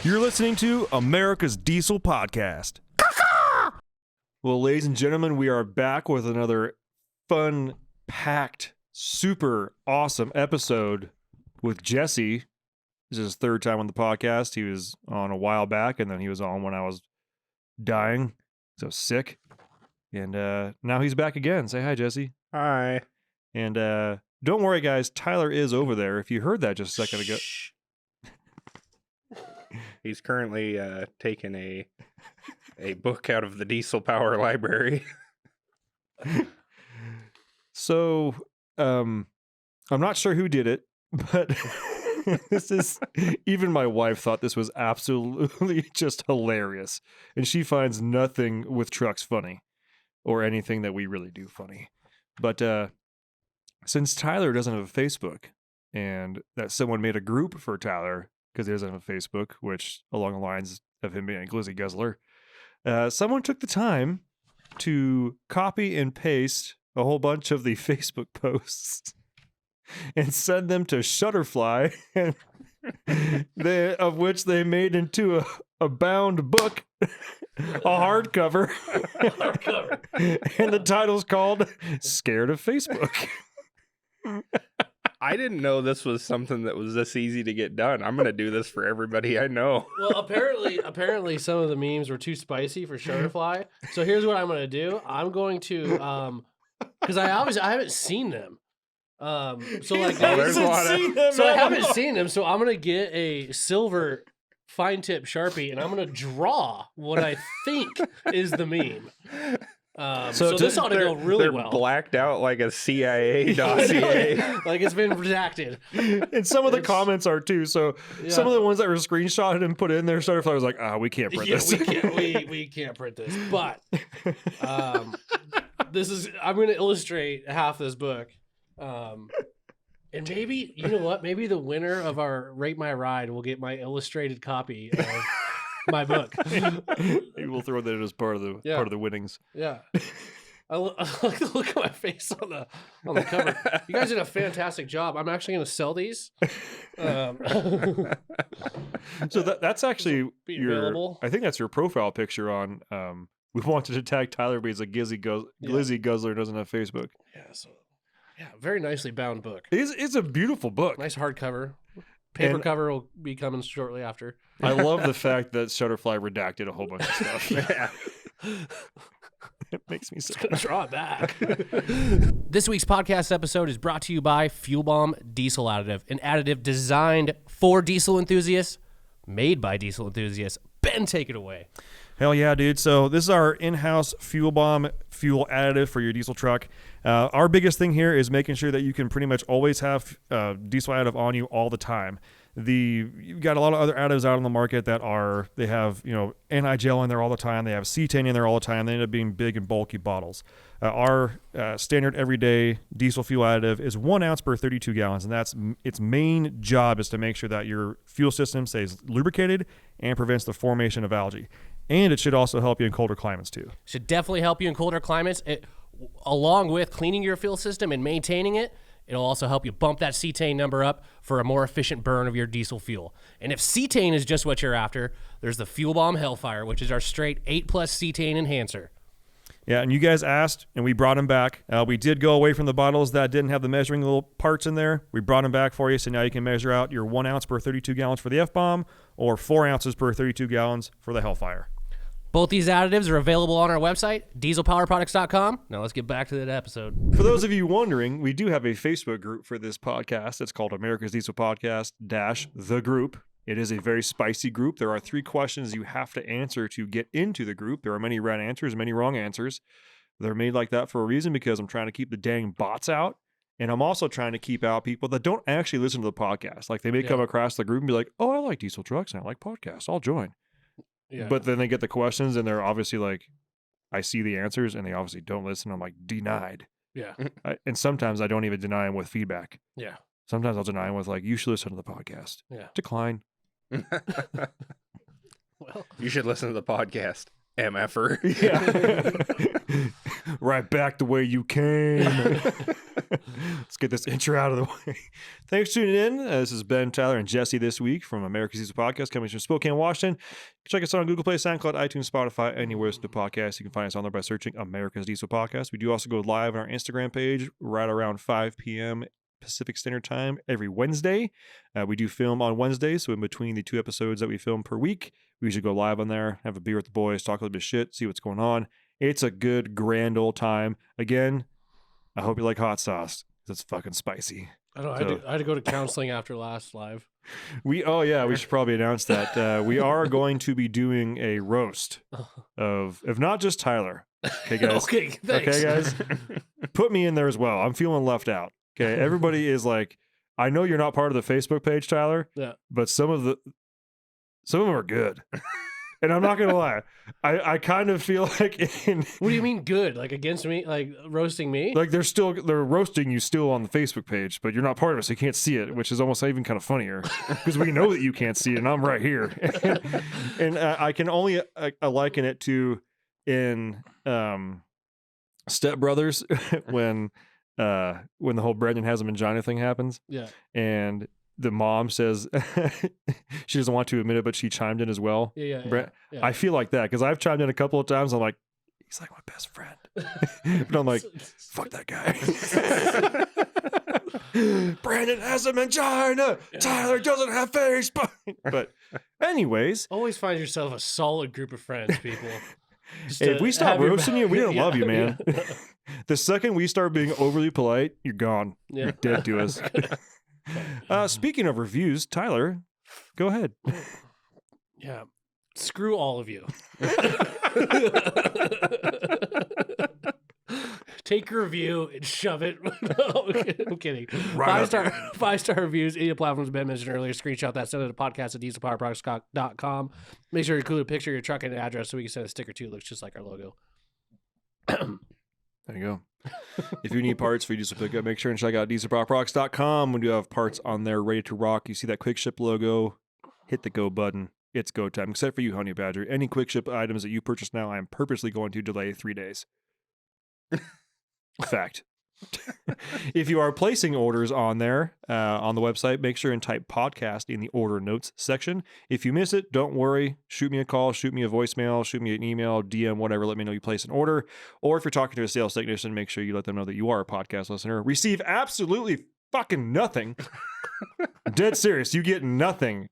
You're listening to America's Diesel Podcast. Well, ladies and gentlemen, we are back with another fun-packed, super awesome episode with Jesse. This is his third time on the podcast. He was on a while back, and then he was on when I was dying, so sick. And now he's back again. Say hi, Jesse. Hi. And don't worry, guys. Tyler is over there. If you heard that just a second ago. He's currently taking a book out of the Diesel Power Library. So, I'm not sure who did it, but this is, even my wife thought this was absolutely just hilarious. And she finds nothing with trucks funny or anything that we really do funny. But since Tyler doesn't have a Facebook and that someone made a group for Tyler because he doesn't have a Facebook, which along the lines of him being a glizzy guzzler, someone took the time to copy and paste a whole bunch of the Facebook posts and send them to Shutterfly, of which they made into a bound book, a hardcover. And the title's called Scared of Facebook. I didn't know this was something that was this easy to get done. I'm going to do this for everybody I know. Well, apparently some of the memes were too spicy for Shutterfly. So here's what I'm going to do. I'm going to, because I haven't seen them. So like, there's a lot of... So I haven't seen them. So I'm going to get a silver fine tip Sharpie and I'm going to draw what I think is the meme. So this ought to go really well. They're blacked out like a CIA dossier. like it's been redacted. And some of the comments are too. So some of the ones that were screenshotted and put in there, Shutterfly was like, we can't print this. We can't print this. But I'm going to illustrate half this book. And maybe, you know what? Maybe the winner of our Rate My Ride will get my illustrated copy of my book. Maybe we'll throw that in as part of the winnings. Yeah. I like the look at my face on the cover. You guys did a fantastic job. I'm actually going to sell these. So that's actually available. I think that's your profile picture on. We wanted to tag Tyler, but he's a glizzy guzzler, doesn't have Facebook. Yeah. So very nicely bound book. It's a beautiful book. Nice hardcover. Paper cover will be coming shortly after. I love the fact that Shutterfly redacted a whole bunch of stuff. Yeah. It makes me sick. Draw it back. This week's podcast episode is brought to you by Fuel Bomb Diesel Additive, an additive designed for diesel enthusiasts, made by diesel enthusiasts. Ben, take it away. Hell yeah, dude. So this is our in-house Fuel Bomb fuel additive for your diesel truck. Our biggest thing here is making sure that you can pretty much always have diesel additive on you all the time. You've got a lot of other additives out on the market that they have, anti-gel in there all the time. They have cetane in there all the time. They end up being big and bulky bottles. Our standard everyday diesel fuel additive is 1 ounce per 32 gallons, and that's its main job is to make sure that your fuel system stays lubricated and prevents the formation of algae. And it should also help you in colder climates too. Should definitely help you in colder climates. Along with cleaning your fuel system and maintaining it, it'll also help you bump that cetane number up for a more efficient burn of your diesel fuel. And if cetane is just what you're after, there's the Fuel Bomb Hellfire, which is our straight 8+ cetane enhancer. Yeah, and you guys asked, and we brought them back. We did go away from the bottles that didn't have the measuring little parts in there. We brought them back for you, so now you can measure out your 1 ounce per 32 gallons for the F-Bomb or 4 ounces per 32 gallons for the Hellfire. Both these additives are available on our website, dieselpowerproducts.com. Now let's get back to that episode. For those of you wondering, we do have a Facebook group for this podcast. It's called America's Diesel Podcast - the group. It is a very spicy group. There are 3 questions you have to answer to get into the group. There are many right answers, many wrong answers. They're made like that for a reason because I'm trying to keep the dang bots out. And I'm also trying to keep out people that don't actually listen to the podcast. Like they may come across the group and be like, oh, I like diesel trucks and I like podcasts. I'll join. Yeah. But then they get the questions and they're obviously like, I see the answers and they obviously don't listen. I'm like, denied. Yeah. And sometimes I don't even deny them with feedback. Yeah. Sometimes I'll deny them with like, you should listen to the podcast. Yeah. Decline. Well, you should listen to the podcast, MFer. Yeah. Right back the way you came. Let's get this intro out of the way. Thanks for tuning in. This is Ben, Tyler, and Jesse this week from America's Diesel Podcast, coming from Spokane, Washington. Check us out on Google Play, SoundCloud, iTunes, Spotify, anywhere to podcast. You can find us on there by searching America's Diesel Podcast. We do also go live on our Instagram page right around 5 p.m. Pacific Standard Time every Wednesday. We do film on Wednesdays, so in between the 2 episodes that we film per week, we usually go live on there, have a beer with the boys, talk a little bit of shit, see what's going on. It's a good, grand old time. Again, I hope you like hot sauce. It's fucking spicy. I don't. So- I had to go to counseling after last live. We should probably announce that. We are going to be doing a roast of not just Tyler. Okay, guys. Okay, thanks. Okay, guys. Put me in there as well. I'm feeling left out. Okay, everybody is like, I know you're not part of the Facebook page, Tyler. Yeah. But some of them are good. And I'm not gonna lie, I kind of feel like What do you mean good? Like against me? Like roasting me? like they're roasting you still on the Facebook page, but you're not part of it, so you can't see it, which is almost even kind of funnier because we know that you can't see it, and I'm right here. and I can only liken it to in Step Brothers when the whole Brendan has a vagina thing happens. Yeah. And the mom says she doesn't want to admit it, but she chimed in as well. Yeah. Brent, yeah. I feel like that because I've chimed in a couple of times. I'm like, he's like my best friend. But I'm like, fuck that guy. Brandon has a vagina. Tyler doesn't have face. But anyways, Always find yourself a solid group of friends, people. Just if to we stop have your roasting back. you, we don't Yeah, love you, man. yeah. The second we start being overly polite, you're gone. Yeah. You're dead to us. Speaking of reviews, Tyler, go ahead. Yeah. Screw all of you. Take your review and shove it. No, I'm kidding. Right Five-star reviews. Any platforms Ben mentioned earlier. Screenshot that. Send it to podcast at dieselpowerproducts.com. Make sure you include a picture of your truck and an address so we can send a sticker too. It looks just like our logo. There you go. If you need parts for your diesel pickup, make sure and check out dieselpowerproducts.com. We do have parts on there ready to rock. You see that quick ship logo, hit the go button. It's go time. Except for you, Honey Badger. Any quick ship items that you purchase now, I am purposely going to delay 3 days. Fact. If you are placing orders on there, on the website, make sure and type podcast in the order notes section. If you miss it, don't worry. Shoot me a call, shoot me a voicemail, shoot me an email, DM, whatever. Let me know you place an order. Or if you're talking to a sales technician, make sure you let them know that you are a podcast listener. Receive absolutely fucking nothing. Dead serious. You get nothing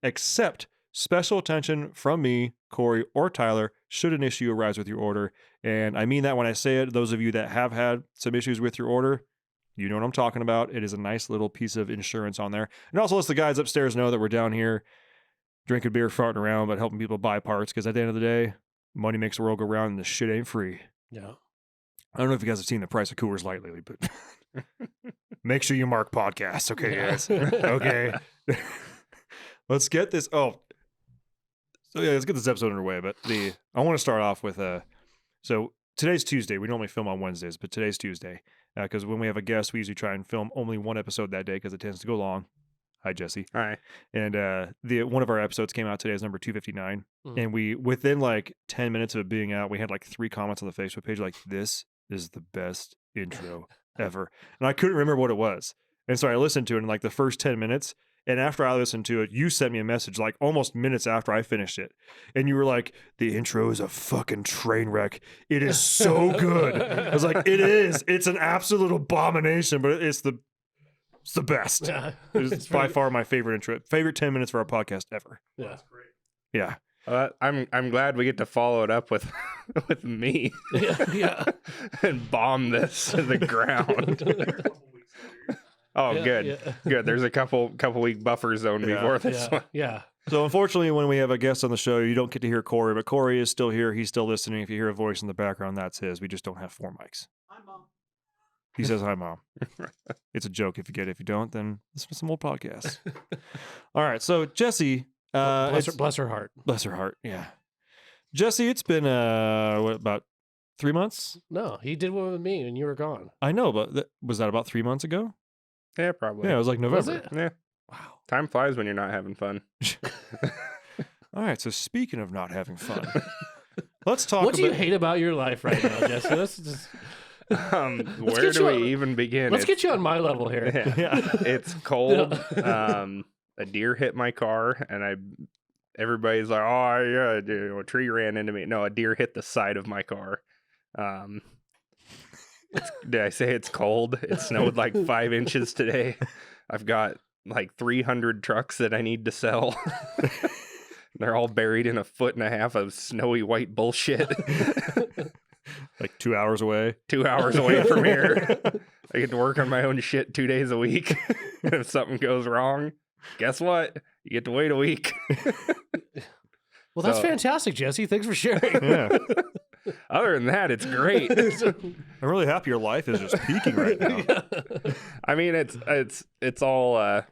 except special attention from me, Corey, or Tyler should an issue arise with your order. And I mean that when I say it. Those of you that have had some issues with your order, you know what I'm talking about. It is a nice little piece of insurance on there. And also lets the guys upstairs know that we're down here drinking beer, farting around, but helping people buy parts. Because at the end of the day, money makes the world go round and this shit ain't free. Yeah. I don't know if you guys have seen the price of Coors Light lately, but make sure you mark podcast. Okay, guys. Okay. Let's get this. So yeah, let's get this episode underway. But I want to start off with so today's Tuesday. We normally film on Wednesdays, but today's Tuesday because when we have a guest, we usually try and film only one episode that day because it tends to go long. Hi, Jesse. Hi. And one of our episodes came out today is number 259, and we within like 10 minutes of it being out, we had like 3 comments on the Facebook page like, "This is the best intro ever," and I couldn't remember what it was, and so I listened to it in like the first 10 minutes. And after I listened to it, you sent me a message like almost minutes after I finished it. And you were like, the intro is a fucking train wreck. It is so good. I was like, it is. It's an absolute abomination, but it's the best. Yeah. It's by far my favorite intro. Favorite 10 minutes for our podcast ever. Yeah. That's great. Yeah. I'm glad we get to follow it up with with me. Yeah. And bomb this to the ground. Oh, Yeah, good. yeah. Good. There's a couple week buffer zone before this one. Yeah. So unfortunately, when we have a guest on the show, you don't get to hear Corey, but Corey is still here. He's still listening. If you hear a voice in the background, that's his. We just don't have 4 mics. Hi, Mom. He says, "Hi, Mom." It's a joke. If you get it, if you don't, then listen to some old podcasts. All right. So Jesse, Bless her heart. bless her heart. Yeah. Jesse, it's been about 3 months? No, he did one with me and you were gone. I know, but was that about 3 months ago? Yeah, probably. Yeah, it was like November. Was it? Yeah. Wow. Time flies when you're not having fun. All right, so speaking of not having fun, let's talk What do you about... hate about your life right now, Jesse? Let's just Where do we even begin? Let's get you on my level here. Yeah. It's cold. A deer hit my car, and everybody's like, "Oh yeah, a tree ran into me." No, a deer hit the side of my car. Did I say it's cold? It snowed like 5 inches today. I've got like 300 trucks that I need to sell. They're all buried in 1.5 feet of snowy white bullshit. Like 2 hours away. 2 hours away from here. I get to work on my own shit 2 days a week. And if something goes wrong, guess what? You get to wait a week. Well, that's So- fantastic, Jesse. Thanks for sharing. Yeah. Other than that, it's great. I'm really happy your life is just peaking right now. I mean, it's all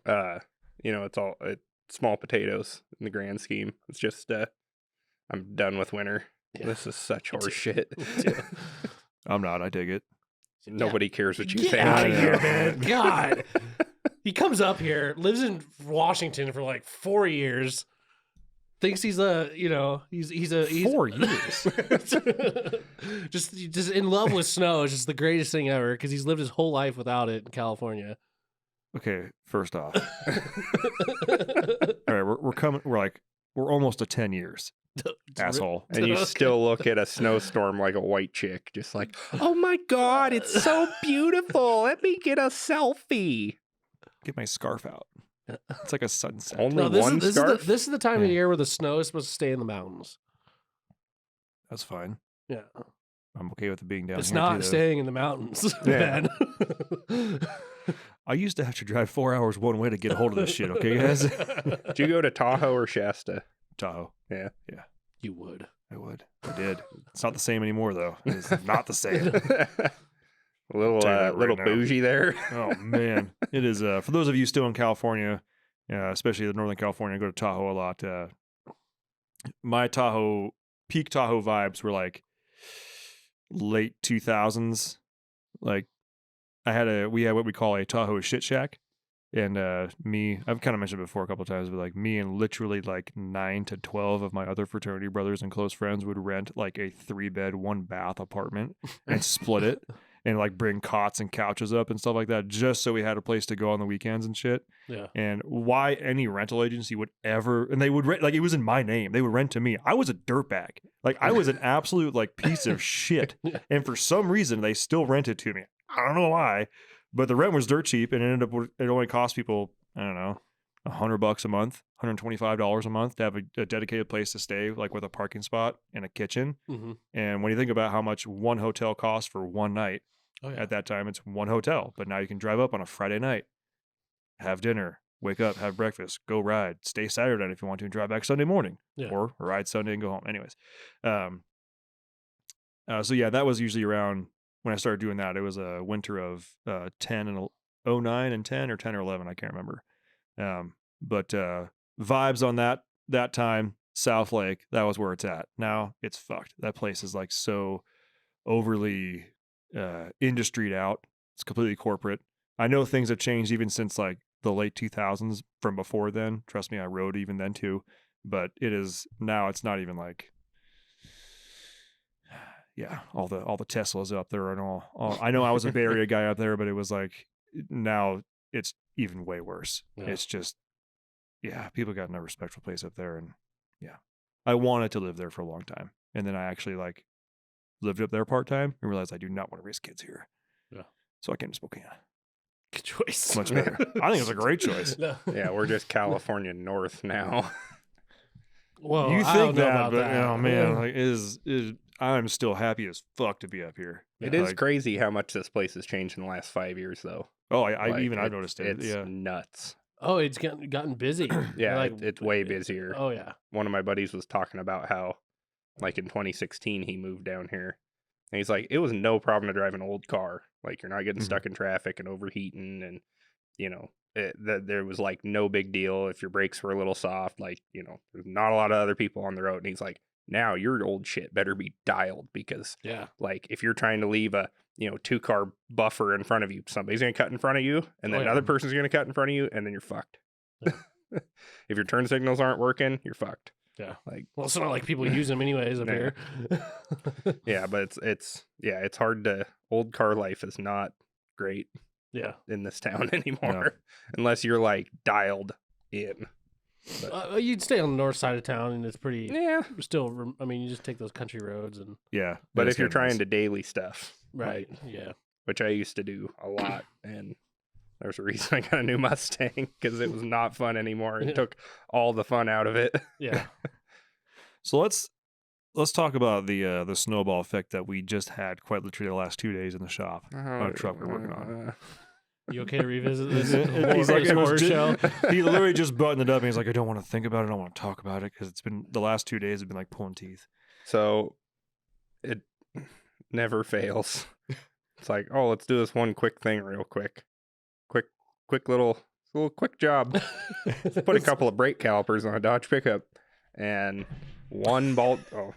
it's all small potatoes in the grand scheme. It's just I'm done with winter. Yeah. This is such horse shit. I'm not. I dig it. Nobody cares what you Get think. out of I here, know. man. God. He comes up here, lives in Washington for like 4 years. Thinks he's he's 4 years. just in love with snow. It's just the greatest thing ever because he's lived his whole life without it in California. Okay, first off, all right, we're almost to 10 years, asshole. And you still look at a snowstorm like a white chick, just like, oh my God, it's so beautiful. Let me get a selfie. Get my scarf out. It's like a sunset. Only No, this one is scarf? this is the time of Yeah. the year where the snow is supposed to stay in the mountains. That's fine. Yeah, I'm okay with it being down it's here. not too, though. staying in the mountains, Yeah. man. I used to have to drive 4 hours one way to get a hold of this shit. Okay, guys. Did you go to Tahoe or Shasta? Tahoe. You would. I would. I did. It's not the same anymore, though. It's not the same. A little Tell you that right little now. bougie there. Oh man, it is. For those of you still in California, especially the Northern California, I go to Tahoe a lot. My peak Tahoe vibes were like late 2000s. Like we had what we call a Tahoe shit shack, and I've kind of mentioned it before a couple of times, but like me and literally like 9 to 12 of my other fraternity brothers and close friends would rent like a 3-bed, 1-bath apartment and split it. And like bring cots and couches up and stuff like that, just so we had a place to go on the weekends and shit. Yeah. And why any rental agency would ever, and they would rent, like it was in my name. They would rent to me. I was a dirtbag. Like I was an absolute like piece of shit. And for some reason, they still rented to me. I don't know why, but the rent was dirt cheap, and it ended up it only cost people, I don't know, $100 a month, $125 a month to have a dedicated place to stay, like with a parking spot and a kitchen. Mm-hmm. And when you think about how much one hotel costs for one night. Oh, yeah. At that time, it's one hotel, but now you can drive up on a Friday night, have dinner, wake up, have breakfast, go ride, stay Saturday night if you want to, and drive back Sunday morning, Yeah. or ride Sunday and go home. Anyways, so yeah, that was usually around when I started doing that. It was a winter of 10 and 09 and 10 or 10 or 11, I can't remember. But vibes on that time, South Lake, that was where it's at. Now it's fucked. That place is like so overly industried out. It's completely corporate. I know things have changed even since like the late 2000s from before then. Trust me, I rode even then too. But it is now. It's not even like, yeah, all the Teslas up there and all. I know I was a Bay Area guy up there, but it was like now it's even way worse. Yeah. It's just, yeah, people got no respectful place up there, and yeah, I wanted to live there for a long time, and then I actually like lived up there part time and realized I do not want to raise kids here. Yeah. So I came to Spokane. Good choice. Much better. I think it's a great choice. No. Yeah, we're just California North now. Well, You I think don't know that, about but that. oh man, like is I'm still happy as fuck to be up here. It is Like, crazy how much this place has changed in the last 5 years, though. Oh, Like, I've noticed it. It's Yeah. nuts. Oh, it's gotten busy. Yeah, Like, it's way busier. Oh yeah. One of my buddies was talking about how, like in 2016, he moved down here. And he's like, it was no problem to drive an old car. Like, you're not getting Mhm. stuck in traffic and overheating. And, there was like no big deal if your brakes were a little soft. Like, there's not a lot of other people on the road. And he's like, now your old shit better be dialed because, Yeah. like, if you're trying to leave a, 2-car buffer in front of you, somebody's going to cut in front of you. And then Oh, yeah. another person's going to cut in front of you. And then you're fucked. Yeah. If your turn signals aren't working, you're fucked. Yeah. Like, Well, it's not like people use them anyways up Nah. here. yeah, but it's hard to. Old car life is not great Yeah. in this town anymore, unless you're like dialed in. You'd stay on the north side of town, and it's pretty. Yeah, Still, I mean, you just take those country roads and. Yeah. but that's if you're kinda nice. trying to daily stuff, Right. like, Yeah. which I used to do a lot, and there's a reason I got a new Mustang because it was not fun anymore. It took all the fun out of it. Yeah. So let's talk about the snowball effect that we just had quite literally the last 2 days in the shop on a truck we're working on. You okay to revisit this? He's like, it was horror show. He literally just buttoned it up and he's like, I don't want to think about it. I don't want to talk about it because it's been the last 2 days have been like pulling teeth. So it never fails. It's like, oh, let's do this one quick thing real quick. Quick little quick job. Put a couple of brake calipers on a Dodge pickup and one bolt. Oh,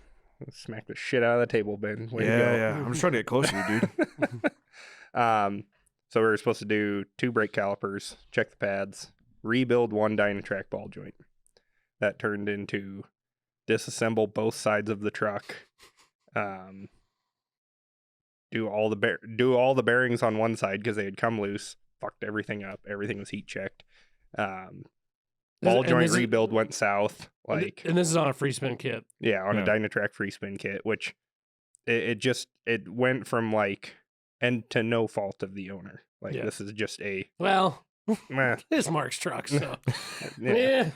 smack the shit out of the table, Ben. Way to go. Yeah. I'm just trying to get close to you, dude. So we were supposed to do 2 brake calipers, check the pads, rebuild 1 Dynatrack ball joint. That turned into disassemble both sides of the truck, do all the bearings on one side because they had come loose, fucked everything up. Everything was heat checked. Ball joint rebuild went south. Like, and this is on a free spin kit. yeah, on a Yeah. Dynatrack free spin kit, which it went from like and to no fault of the owner. Like, Yeah. this is just a Well, meh, it's Mark's truck, so yeah.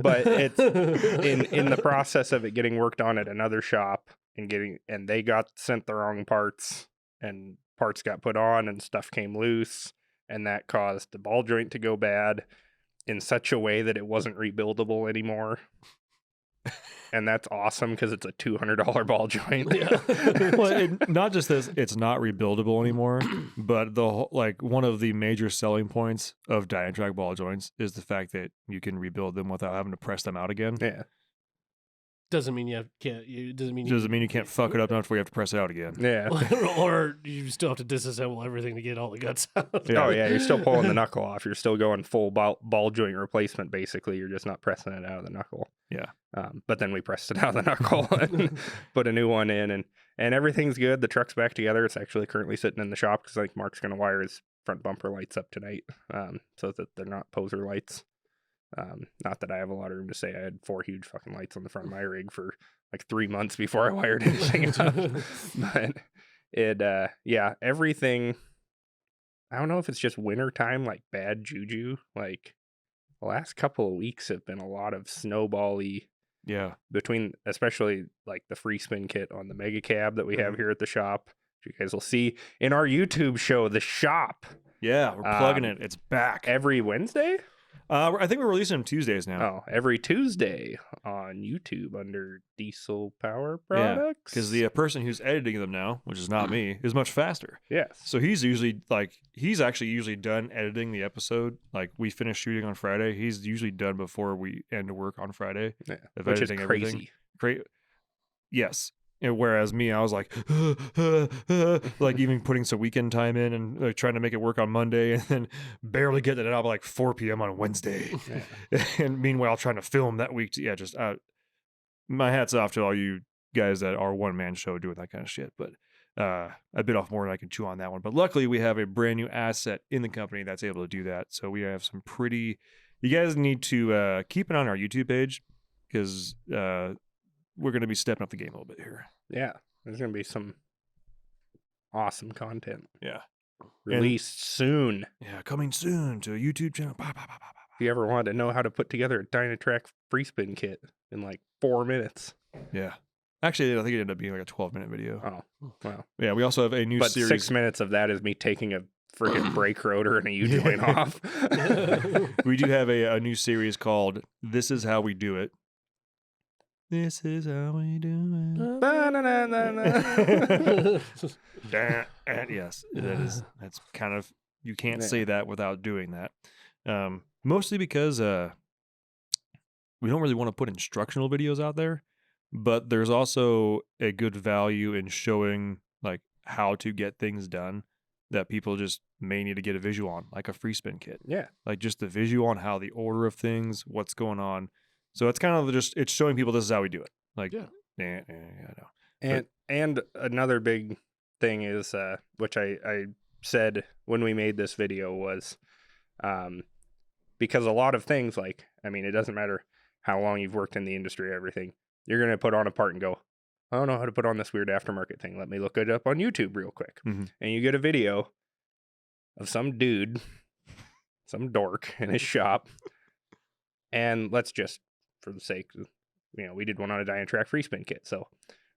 But it's in the process of it getting worked on at another shop and they got sent the wrong parts and parts got put on and stuff came loose and that caused the ball joint to go bad in such a way that it wasn't rebuildable anymore. And that's awesome because it's a $200 ball joint. Well, not just this, it's not rebuildable anymore, but one of the major selling points of Dynatrack ball joints is the fact that you can rebuild them without having to press them out again. Yeah. doesn't mean you can't. Doesn't mean You can't fuck it up enough where you have to press it out again. Yeah. or you still have to disassemble everything to get all the guts out. Yeah. Oh, yeah. You're still pulling the knuckle off. You're still going full ball joint replacement, basically. You're just not pressing it out of the knuckle. Yeah. But then we pressed it out of the knuckle and put a new one in, and everything's good. The truck's back together. It's actually currently sitting in the shop because like Mark's going to wire his front bumper lights up tonight so that they're not poser lights. Not that I have a lot of room to say. I had 4 huge fucking lights on the front of my rig for like 3 months before I wired anything up. But everything. I don't know if it's just winter time, like bad juju. Like the last couple of weeks have been a lot of snowball-y. Yeah. Between especially like the free spin kit on the mega cab that we have here at the shop. You guys will see in our YouTube show, The Shop. Yeah, we're plugging it. It's back. Every Wednesday? I think we're releasing them Tuesdays now. Oh, every Tuesday on YouTube under Diesel Power Products. Because the person who's editing them now, which is not me, is much faster. Yes. So he's actually usually done editing the episode. Like we finish shooting on Friday. He's usually done before we end work on Friday. Yeah, of which is editing crazy. everything. Great. Yes. And whereas me, I was like, like even putting some weekend time in and like, trying to make it work on Monday and then barely getting it out by like 4 p.m. on Wednesday. Yeah. And meanwhile, trying to film that week. My hat's off to all you guys that are one-man show doing that kind of shit. But I bit off more than I can chew on that one. But luckily, we have a brand new asset in the company that's able to do that. So we have some pretty... You guys need to keep it on our YouTube page because... we're going to be stepping up the game a little bit here. Yeah. There's going to be some awesome content. Yeah. Released soon. Yeah, coming soon to a YouTube channel. If you ever wanted to know how to put together a Dynatrack free spin kit in like 4 minutes. Yeah. Actually, I think it ended up being like a 12-minute video. Oh, well. Yeah, we also have a new But series. 6 minutes of that is me taking a freaking brake rotor and a U-joint off. We do have a new series called This Is How We Do It. This is how we do it. Yes, that's kind of, you can't say that without doing that. Mostly because we don't really want to put instructional videos out there, but there's also a good value in showing like how to get things done that people just may need to get a visual on, like a free spin kit. Yeah. Like just the visual on how the order of things, what's going on. So it's kind of just it's showing people this is how we do it. Like, Yeah. no. And another big thing is, which I said when we made this video was, because a lot of things, like, I mean, it doesn't matter how long you've worked in the industry or everything, you're going to put on a part and go, I don't know how to put on this weird aftermarket thing. Let me look it up on YouTube real quick. Mm-hmm. And you get a video of some dude, some dork in his shop. And let's just, for the sake of, we did one on a Dynatrack free spin kit. So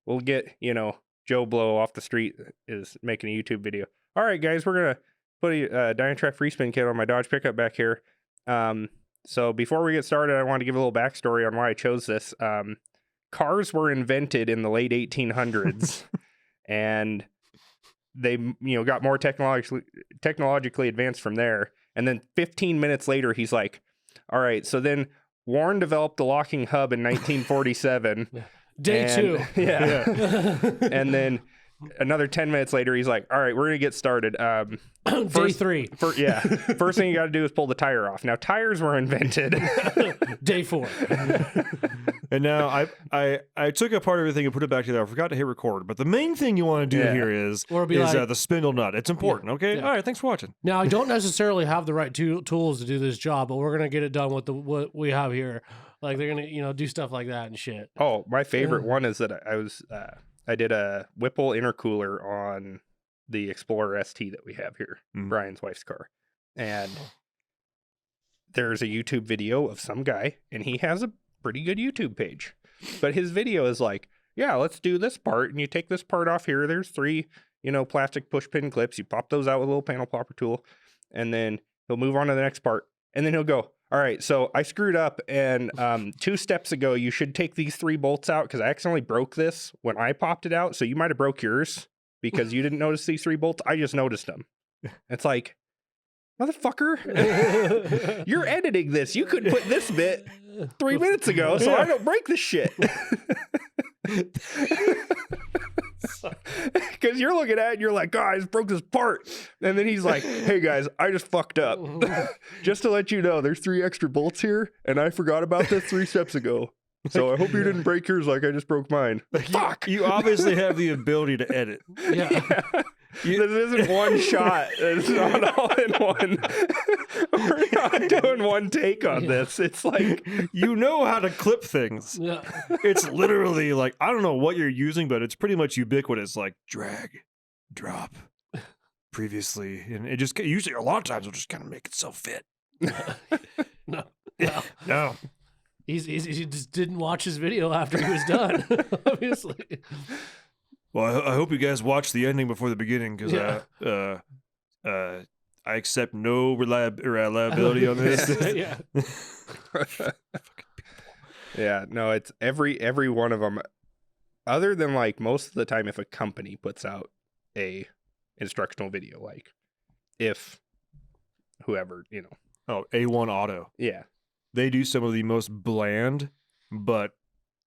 we'll get, Joe Blow off the street is making a YouTube video. All right, guys, we're going to put a Dynatrack free spin kit on my Dodge pickup back here. So before we get started, I want to give a little backstory on why I chose this. Cars were invented in the late 1800s and they, got more technologically advanced from there. And then 15 minutes later, he's like, all right, so then Warren developed the locking hub in 1947. Day two. Yeah. And then another 10 minutes later, he's like, all right, we're going to get started. Day three. First thing you got to do is pull the tire off. Now, tires were invented. Day 4. And now I took apart everything and put it back together. I forgot to hit record. But the main thing you want to do here is the spindle nut. It's important, okay? Yeah. All right, thanks for watching. Now, I don't necessarily have the right tools to do this job, but we're going to get it done with what we have here. Like, they're going to, do stuff like that and shit. Oh, my favorite one is that I did a Whipple intercooler on the Explorer ST that we have here, Brian's wife's car. And there's a YouTube video of some guy, and he has a pretty good YouTube page. But his video is like, yeah, let's do this part, and you take this part off here. There's 3, plastic push pin clips. You pop those out with a little panel popper tool, and then he'll move on to the next part. And then he'll go, all right, so I screwed up, and 2 steps ago, you should take these 3 bolts out because I accidentally broke this when I popped it out. So you might have broke yours because you didn't notice these 3 bolts. I just noticed them. It's like, motherfucker, you're editing this. You could put this bit 3 minutes ago so I don't break this shit. Because you're looking at it and you're like, God, I just broke this part. And then he's like, hey guys, I just fucked up. Just to let you know, there's 3 extra bolts here, and I forgot about this 3 steps ago. So I hope you didn't break yours like I just broke mine. Fuck! You obviously have the ability to edit. Yeah. This isn't one shot. It's not all in one. We're not doing one take on this. It's like, you know how to clip things. Yeah. It's literally like, I don't know what you're using, but it's pretty much ubiquitous. Like drag, drop, previously. And it just, usually a lot of times it'll just kind of make itself fit. No. He just didn't watch his video after he was done, obviously. Well, I hope you guys watch the ending before the beginning because I accept no reliability on this. Yeah. Yeah, no, it's every one of them. Other than like most of the time, if a company puts out a instructional video, like if whoever, Oh, A1 Auto. yeah, They do some of the most bland, but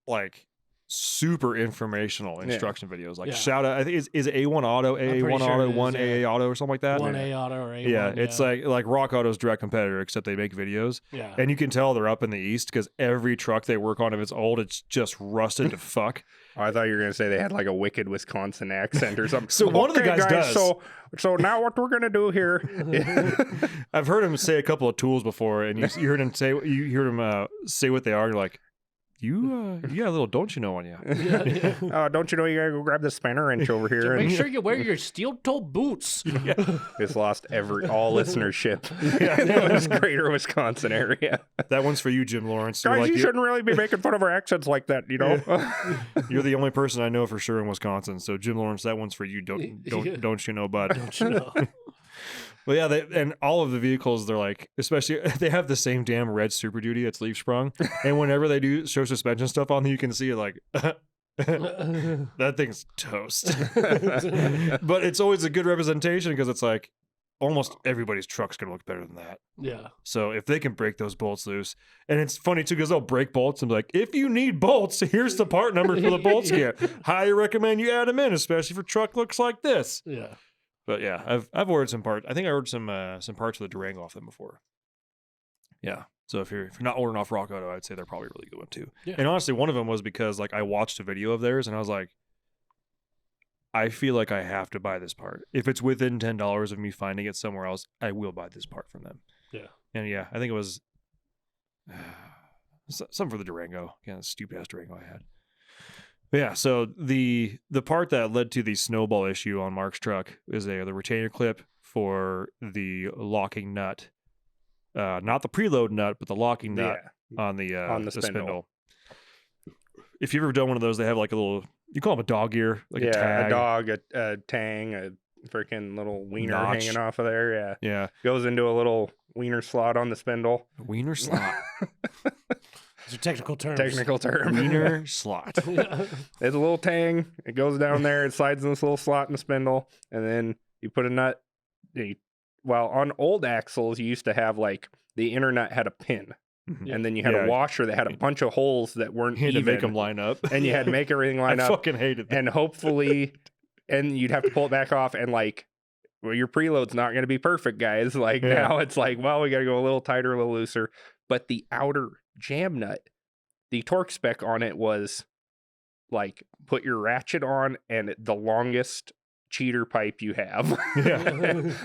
like super informational instruction videos. Like shout out, I think is it A1 Auto, AA1 Auto, 1AA Auto or something like that? 1A Auto or A1. Yeah, it's like Rock Auto's direct competitor, except they make videos. Yeah. And you can tell they're up in the East because every truck they work on, if it's old, it's just rusted to fuck. Oh, I thought you were gonna say they had like a wicked Wisconsin accent or something. So one of the guys does. So now what we're gonna do here? I've heard him say a couple of tools before, and you heard him say what they are. You're like, you got a little don't you know on you. Yeah. Don't you know you gotta go grab the spanner wrench over here? Make sure you wear your steel-toed boots. It's lost all listenership in the greater Wisconsin area. That one's for you, Jim Lawrence. Guys, you shouldn't really be making fun of our accents like that, You're the only person I know for sure in Wisconsin. So Jim Lawrence, that one's for you. Don't you know, bud? Don't you know? Well, yeah, and all of the vehicles, they're like, especially, they have the same damn red Super Duty that's leaf sprung. And whenever they do show suspension stuff on, you can see it like, that thing's toast. But it's always a good representation because it's like, almost everybody's truck's going to look better than that. Yeah. So if they can break those bolts loose, and it's funny too because they'll break bolts and be like, if you need bolts, here's the part number for the bolts kit. Highly recommend you add them in, especially for truck looks like this. Yeah. But yeah, I've ordered some parts. I think I ordered some parts of the Durango off them before. Yeah, So if you're not ordering off Rock Auto, I'd say they're probably a really good one too. Yeah. And honestly, one of them was because like I watched a video of theirs and I was like, I feel like I have to buy this part. If it's within $10 of me finding it somewhere else, I will buy this part from them. Yeah. And yeah, I think it was something for the Durango. Yeah, the stupid ass Durango I had. But yeah, so the part that led to the snowball issue on Mark's truck is the retainer clip for the locking nut. Not the preload nut, but the locking nut on the spindle. If you've ever done one of those, they have like a little, you call them a dog ear, like a tag. A dog, a tang, a freaking little wiener Notch. hanging off of there. Yeah. Yeah. Goes into a little wiener slot on the spindle. Wiener slot. These are technical terms. Technical term. Wiener slot. It's a little tang. It goes down there. It slides in this little slot in the spindle. And then you put a nut. Well, on old axles, you used to have like the inner nut had a pin. Mhm. And then you had a washer that had a bunch of holes that weren't You had to even. make them line up. And you had to make everything line I up. fucking hated that. And hopefully, and you'd have to pull it back off. And like, well, your preload's not going to be perfect, guys. Like now it's like, well, we got to go a little tighter, a little looser. But the outer jam nut, the torque spec on it was like, put your ratchet on and the longest cheater pipe you have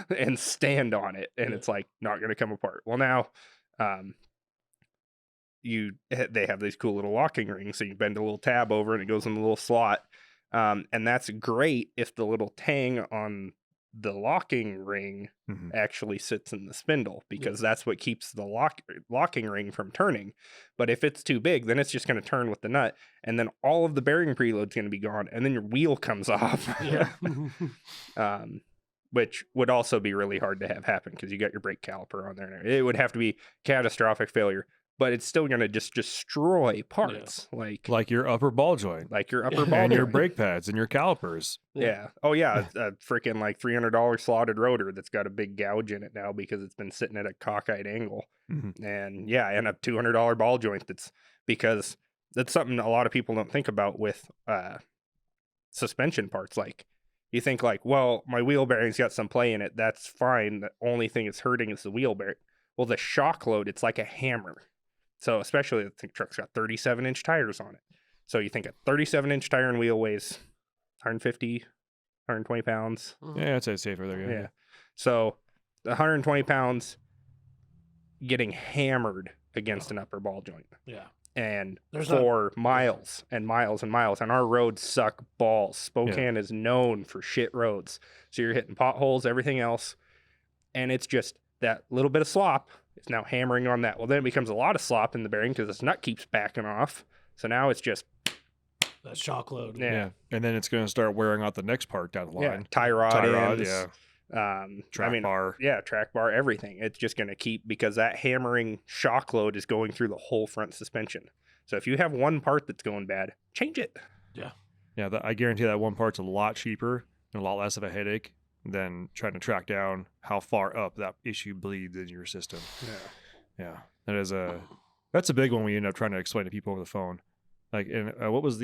and stand on it. And it's like, not going to come apart. Well, now, they have these cool little locking rings, so you bend a little tab over and it goes in the little slot, and that's great if the little tang on the locking ring actually sits in the spindle, because that's what keeps the locking ring from turning. But if it's too big, then it's just going to turn with the nut, and then all of the bearing preload's going to be gone, and then your wheel comes off. Which would also be really hard to have happen because you got your brake caliper on there. It would have to be catastrophic failure. But it's still going to just destroy parts, like your upper ball joint, like your upper ball and your joint. brake pads and your calipers. Yeah. Oh yeah, a freaking like $300 slotted rotor that's got a big gouge in it now because it's been sitting at a cockeyed angle, and a $200 ball joint. Because that's something a lot of people don't think about with suspension parts. Like you think like, well, my wheel bearing's got some play in it. That's fine. The only thing it's hurting is the wheel bearing. Well, the shock load, it's like a hammer. So especially the truck's got 37-inch tires on it. So you think a 37-inch tire and wheel weighs 150, 120 pounds. Yeah, I'd say it's safer there. Yeah. So 120 pounds getting hammered against an upper ball joint. Yeah. And for miles and miles and miles. And our roads suck balls. Spokane is known for shit roads. So you're hitting potholes, everything else. And it's just that little bit of slop. It's now hammering on that. Well, then it becomes a lot of slop in the bearing because this nut keeps backing off. So now it's just that shock load. Yeah. And then it's going to start wearing out the next part down the line. Yeah. Tie rod ends, track bar. Yeah, track bar, everything. It's just going to keep, because that hammering shock load is going through the whole front suspension. So if you have one part that's going bad, change it. Yeah. Yeah, I guarantee that one part's a lot cheaper and a lot less of a headache than trying to track down how far up that issue bleeds in your system. Yeah, that's a big one we end up trying to explain to people over the phone. Like, and what was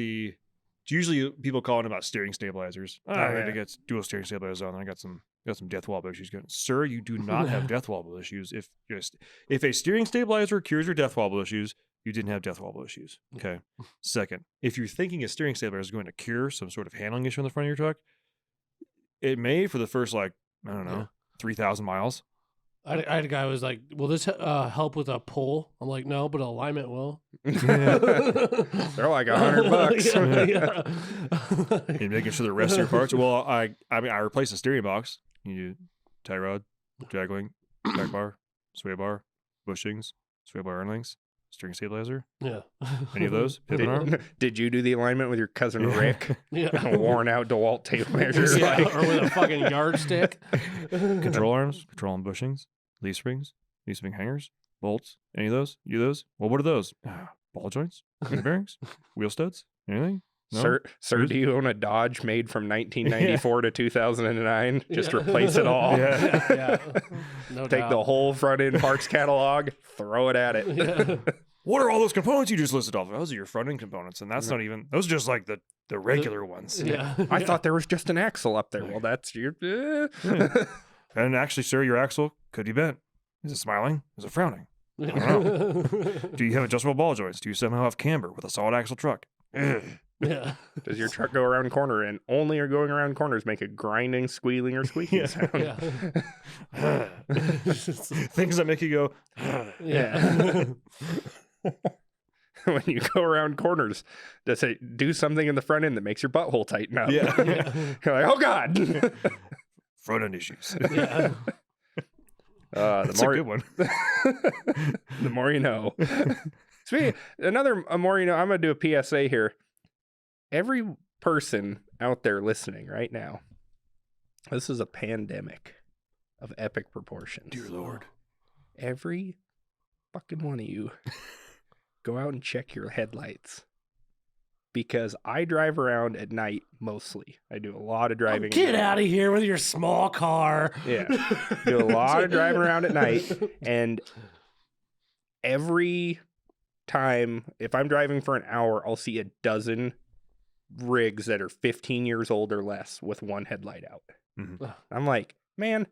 usually people calling about steering stabilizers. I need to get dual steering stabilizers on. I got some death wobble issues going. Sir, you do not have death wobble issues. If a steering stabilizer cures your death wobble issues, you didn't have death wobble issues. Okay. Second, if you're thinking a steering stabilizer is going to cure some sort of handling issue on the front of your truck, it may for the first, 3,000 miles. I had a guy who was like, will this help with a pull? I'm like, no, but alignment will. They're like $100. And making sure the rest of your parts. Well, I replaced the steering box. You do tie rod, drag link, track bar, sway bar, bushings, sway bar earn links, steering stabilizer. Yeah. Any of those? Pivot arm? Did you do the alignment with your cousin Rick? Yeah. Worn out DeWalt tape measure. Or with a fucking yardstick. Control arms, control arm bushings, leaf springs, leaf spring hangers, bolts. Any of those? You do those? Well, what are those? Ball joints, wheel bearings, wheel studs, anything? No? Sir, do you own a Dodge made from 1994 to 2009? Just replace it all. Yeah. No Take doubt. the whole front end parts catalog, throw it at it. Yeah. What are all those components you just listed off? Those are your front end components, and that's not even. Those are just like the regular ones. Yeah. I thought there was just an axle up there. Well, that's your. And actually, sir, your axle could be bent. Is it smiling? Is it frowning? I don't know. Do you have adjustable ball joints? Do you somehow have camber with a solid axle truck? Ugh. Yeah. Does your truck go around corner and only are going around corners make a grinding, squealing, or squeaking sound? Yeah. Things that make you go, Yeah. When you go around corners, does it do something in the front end that makes your butthole tighten up? Yeah. You're like, oh God. front end issues. Yeah. That's a good one. The more you know. More you know, I'm going to do a PSA here. Every person out there listening right now, this is a pandemic of epic proportions. Dear Lord. Every fucking one of you go out and check your headlights. Because I drive around at night mostly. I do a lot of driving. Get out of here with your small car. Yeah. Do a lot of driving around at night. And every time, if I'm driving for an hour, I'll see a dozen rigs that are 15 years old or less with one headlight out. Mm-hmm. I'm like, man,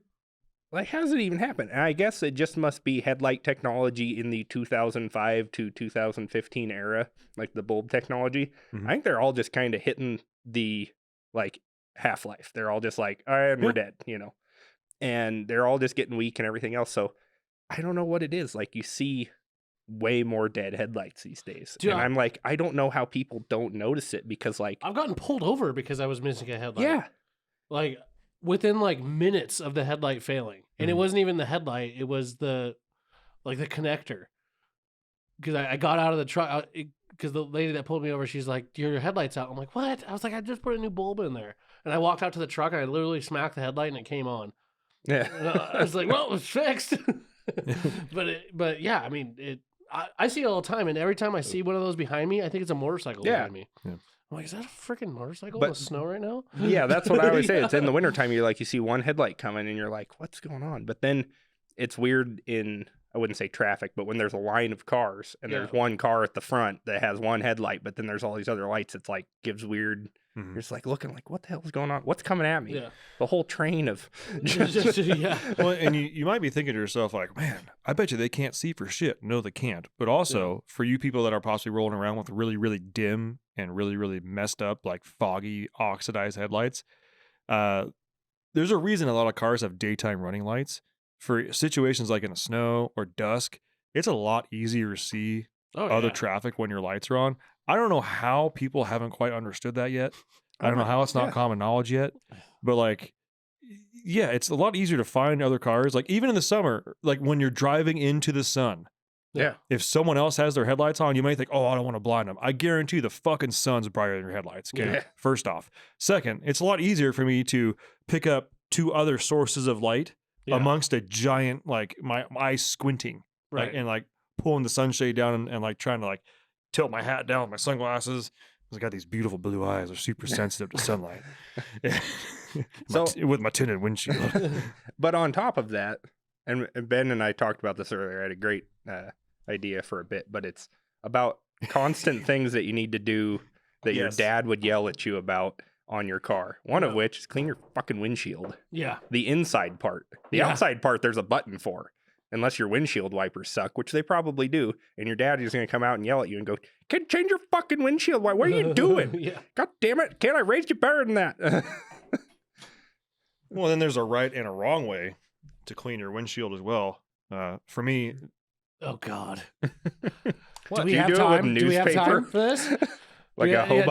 like, how does it even happen? And I guess it just must be headlight technology in the 2005 to 2015 era, like the bulb technology. Mhm. I think they're all just kind of hitting the, like, half-life. They're all just like, all right, and we're dead, you know? And they're all just getting weak and everything else. So I don't know what it is. Like, you see way more dead headlights these days. Dude, and I'm like, I don't know how people don't notice it because, like, I've gotten pulled over because I was missing a headlight. yeah. Like within like minutes of the headlight failing. And it wasn't even the headlight, it was the connector. Because I got out of the truck because the lady that pulled me over, she's like, your headlight's out. I'm like, what? I was like, I just put a new bulb in there. And I walked out to the truck and I literally smacked the headlight and it came on. Yeah. And I was like, well, it's fixed. but yeah, I mean, I see it all the time, and every time I see one of those behind me, I think it's a motorcycle behind me. Yeah. I'm like, is that a freaking motorcycle But- in the snow right now? Yeah, that's what I always say. Yeah. It's in the wintertime, you're like, you see one headlight coming and you're like, what's going on? But then it's weird in, I wouldn't say traffic, but when there's a line of cars and there's one car at the front that has one headlight, but then there's all these other lights, it's like gives weird. Mhm. You're just like looking like, what the hell is going on? What's coming at me? Yeah. The whole train of. Yeah. Well, and you might be thinking to yourself, like, man, I bet you they can't see for shit. No, they can't. But also, for you people that are possibly rolling around with really, really dim and really, really messed up, like foggy, oxidized headlights, there's a reason a lot of cars have daytime running lights. For situations like in the snow or dusk, it's a lot easier to see other traffic when your lights are on. I don't know how people haven't quite understood that yet. I don't know how it's not common knowledge yet, but like, yeah, it's a lot easier to find other cars. Like even in the summer, like when you're driving into the sun, Yeah. if someone else has their headlights on, you might think, oh, I don't want to blind them. I guarantee the fucking sun's brighter than your headlights. Okay. Yeah. First off. Second, it's a lot easier for me to pick up two other sources of light amongst a giant, like my eyes squinting. Right. Like, and like pulling the sunshade down and like trying to like tilt my hat down with my sunglasses. I got these beautiful blue eyes. They're super sensitive to sunlight. So- with my tinted windshield. But on top of that, and Ben and I talked about this earlier, I had a great idea for a bit, but it's about constant things that you need to do that your Yes. dad would yell at you about on your car. One of which is clean your fucking windshield. Yeah. The inside part. The Yeah. outside part, there's a button for. Unless your windshield wipers suck, which they probably do. And your dad is going to come out and yell at you and go, "Can change your fucking windshield? What are you doing? Yeah. God damn it. Can't I raise you better than that?" Well, then there's a right and a wrong way to clean your windshield as well. For me, Oh God. What, Do we do you have do it with time? Do we have newspaper? time for this? Like Yeah, a yeah,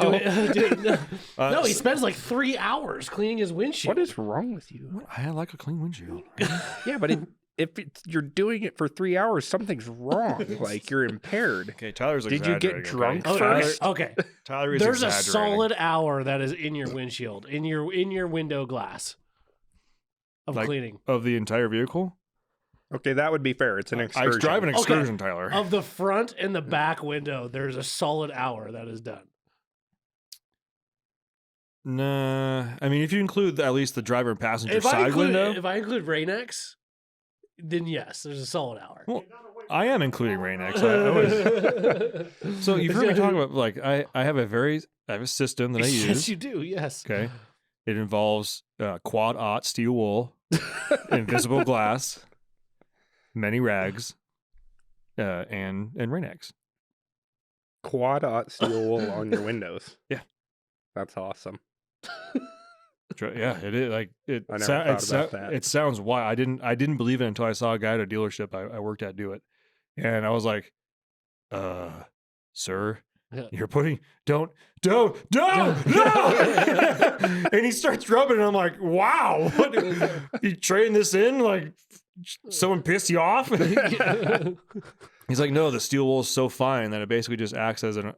hobo? no, he spends like 3 hours cleaning his windshield. What is wrong with you? I like a clean windshield. Yeah, but if you're doing it for 3 hours, something's wrong. Like you're impaired. Okay, Tyler's Did you get exaggerating, drunk okay? first? Okay. Tyler is There's a exaggerating. solid hour that is in your windshield, in your window glass of Like, cleaning. of the entire vehicle. Okay, that would be fair. It's an I excursion. drive an Okay. excursion, Tyler. Of the front and the back window, there's a solid hour that is done. Nah, I mean, if you include at least the driver and passenger If I side include window, if I include Rain-X, then yes, there's a solid hour. well, I am including Rain-X. So you've heard me talk about like I have a system that I use. Yes, you do. Yes. Okay, it involves quad-aught steel wool, invisible glass, many rags, and Rain-X. Quad aught steel wool on your windows. Yeah. That's awesome. Yeah, it is. Like it. I never thought about that. It sounds wild. I didn't believe it until I saw a guy at a dealership I worked at do it, and I was like, sir, Yeah. you're putting don't no. And he starts rubbing, and I'm like, wow, what, you trading this in? Like someone pissed you off? He's like, no, the steel wool is so fine that it basically just acts as a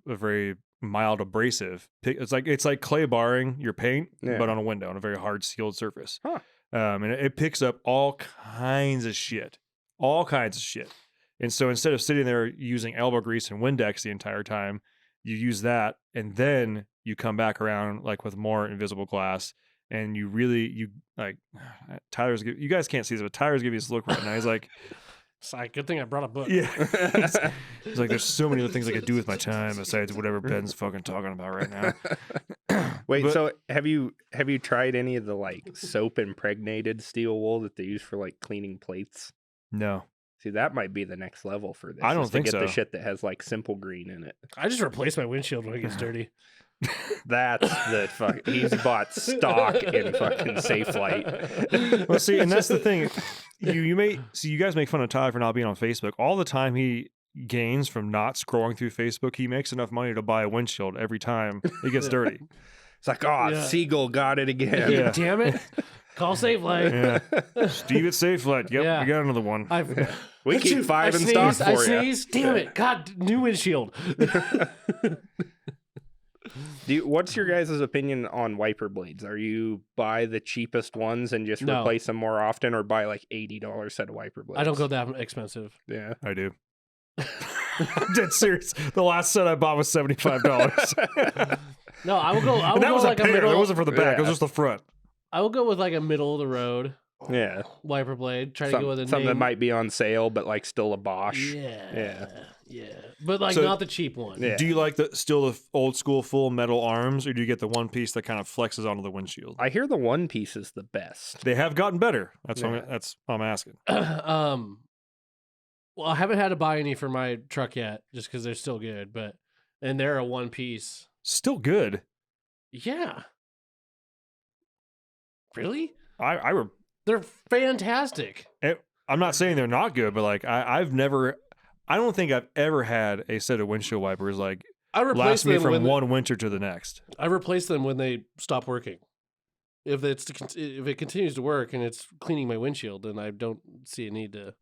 very mild abrasive. It's like clay barring your paint, but on a window on a very hard sealed surface. Huh. And it picks up all kinds of shit. And so instead of sitting there using elbow grease and Windex the entire time, you use that, and then you come back around like with more invisible glass, and you Tyler's. You guys can't see this, but Tyler's giving us a look right now. He's like, Sorry, good thing I brought a book. yeah. He's like, there's so many other things I could do with my time besides whatever Ben's fucking talking about right now. Wait, so have you tried any of the like soap impregnated steel wool that they use for like cleaning plates? No. See, that might be the next level for this. I don't is to think get so. the shit that has like simple green in it. I just replaced my windshield when it gets dirty. That's the fuck. He's bought stock in fucking Safe Light. Well, see, and that's the thing. You guys make fun of Tyler for not being on Facebook. All the time he gains from not scrolling through Facebook, he makes enough money to buy a windshield every time it gets dirty. It's like, Seagull got it again. Yeah. Damn it. Call Safe Light. Yeah. Steve at Safe Light. Yep, Yeah. we got another one. We keep five in stock for I you. sneezed. Damn it. God, new windshield. What's your guys' opinion on wiper blades? Are you buy the cheapest ones and just No. replace them more often, or buy like $80 set of wiper blades? I don't go that expensive. Yeah. I do. I'm dead serious. The last set I bought was $75. No, I will go. I will And that go was like a a pair. middle. That wasn't for the back. It was Yeah. just the front. I will go with like a middle of the road Yeah. wiper blade. Try to go with a Something that name. might be on sale, but like still a Bosch. Yeah. But like So- not the cheap one. Yeah. Do you like the old school full metal arms, or do you get the one piece that kind of flexes onto the windshield? I hear the one piece is the best. They have gotten better. That's Yeah. what I'm asking. Well, I haven't had to buy any for my truck yet, just because they're still good. And they're a one piece. Still good. Yeah. Really? They're They're fantastic. I'm not saying they're not good, but like I don't think I've ever had a set of windshield wipers like I last replaced me them from when one winter to the next. I replace them when they stop working. If it continues to work and it's cleaning my windshield, then I don't see a need to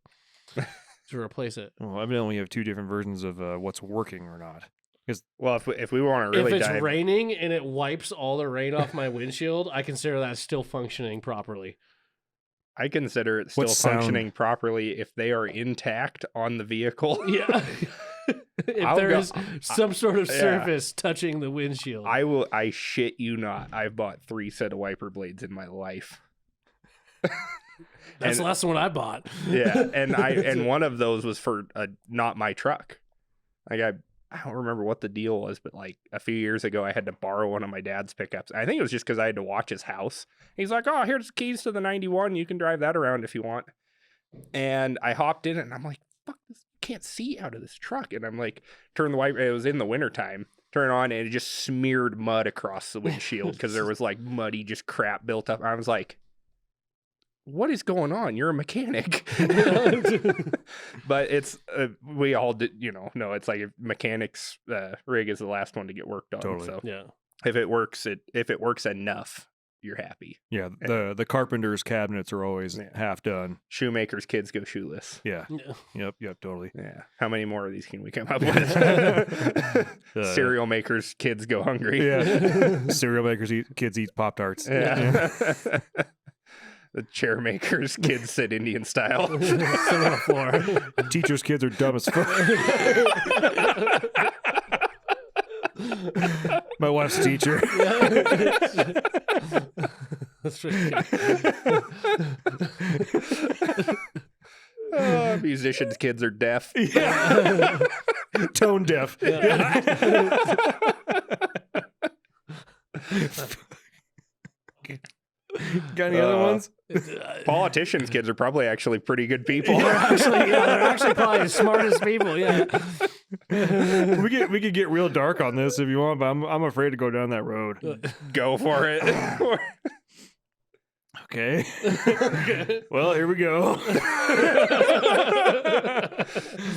replace it. Well, evidently you have two different versions of what's working or not. Well, if we want to really if it's dive, raining and it wipes all the rain off my windshield, I consider that still functioning properly. I consider it still What sound? functioning properly if they are intact on the vehicle. Yeah. If there is some sort of surface touching the windshield. I shit you not. I've bought 3 set of wiper blades in my life. That's the last one I bought. Yeah, and one of those was for not my truck. Like I don't remember what the deal was, but like a few years ago, I had to borrow one of my dad's pickups. I think it was just because I had to watch his house. He's like, "Oh, here's the keys to the 91. You can drive that around if you want." And I hopped in it, and I'm like, "Fuck this! You can't see out of this truck." And I'm like, turn the wiper. It was in the wintertime. Turn it on, and it just smeared mud across the windshield because there was like muddy, just crap built up. I was like, what is going on? You're a mechanic. But it's we all did, no, it's like a mechanic's rig is the last one to get worked on. Totally. So Yeah. if it works enough, you're happy. Yeah, the carpenter's cabinets are always half done. Shoemaker's kids go shoeless. Yeah. Yep, totally. Yeah. How many more of these can we come up with? Cereal makers kids go hungry. Yeah. Cereal makers kids eat Pop-Tarts. Yeah. The chair makers kids sit Indian style. Sit on the floor. Teachers' kids are dumb as fuck. My wife's teacher. That's pretty good. Musicians' kids are deaf. Yeah. Tone deaf. Got any other ones? Politicians' kids are probably actually pretty good people. they're actually probably the smartest people. Yeah. we could get real dark on this if you want, but I'm afraid to go down that road. Go for it. Okay. Well, here we go.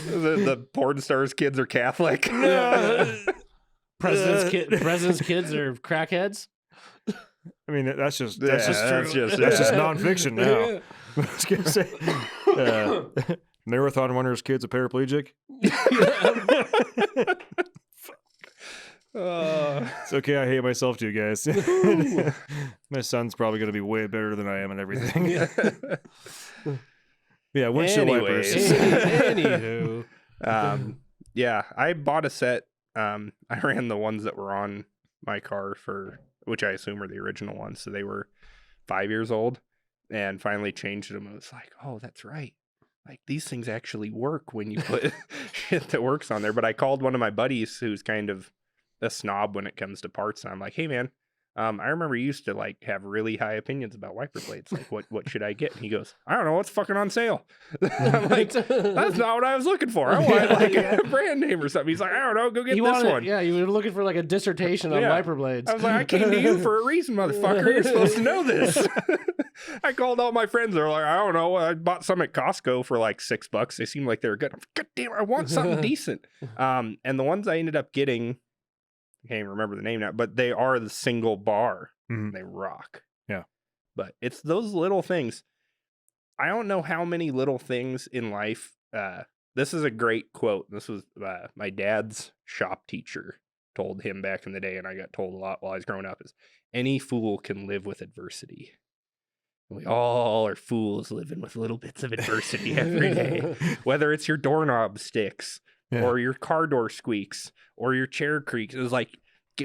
The porn stars' kids are Catholic. President's kids are crackheads. I mean, that's just That's just nonfiction now. I was gonna say, marathon runner's kid's a paraplegic. It's okay. I hate myself too, guys. My son's probably going to be way better than I am and everything. Yeah, windshield wipers. Anywho. Yeah, I bought a set. I ran the ones that were on my car for, which I assume are the original ones. So they were 5 years old, and finally changed them. It was like, oh, that's right. Like, these things actually work when you put shit that works on there. But I called one of my buddies who's kind of a snob when it comes to parts, and I'm like, hey man, I remember you used to like have really high opinions about wiper blades. Like, what should I get? And he goes, I don't know, what's fucking on sale? I'm like, that's not what I was looking for. I wanted like a brand name or something. He's like, I don't know, go get this one. Yeah, you were looking for like a dissertation on wiper blades. I was like, I came to you for a reason, motherfucker. You're supposed to know this. I called all my friends. They're like, I don't know. I bought some at Costco for like $6. They seemed like they were good. I'm like, God damn, I want something decent. And the ones I ended up getting, I can't even remember the name now, but they are the single bar. Mhm. They rock. Yeah. But it's those little things. I don't know how many little things in life. This is a great quote. This was my dad's shop teacher told him back in the day, and I got told a lot while I was growing up, is any fool can live with adversity. We all are fools living with little bits of adversity every day. Whether it's your doorknob sticks, or your car door squeaks, or your chair creaks. It was like,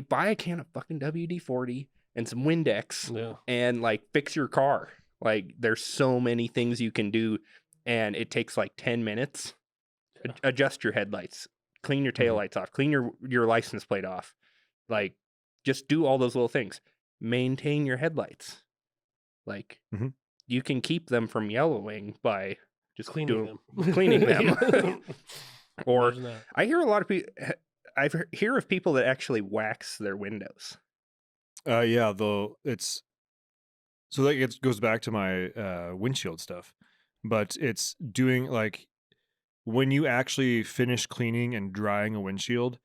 buy a can of fucking WD-40 and some Windex and like fix your car. Like, there's so many things you can do, and it takes like 10 minutes. Adjust your headlights, clean your taillights off, clean your license plate off. Like, just do all those little things. Maintain your headlights. Like, you can keep them from yellowing by just cleaning them. Or I hear a lot of people. I hear of people that actually wax their windows. Yeah, though it's so that goes back to my windshield stuff, but it's doing like when you actually finish cleaning and drying a windshield,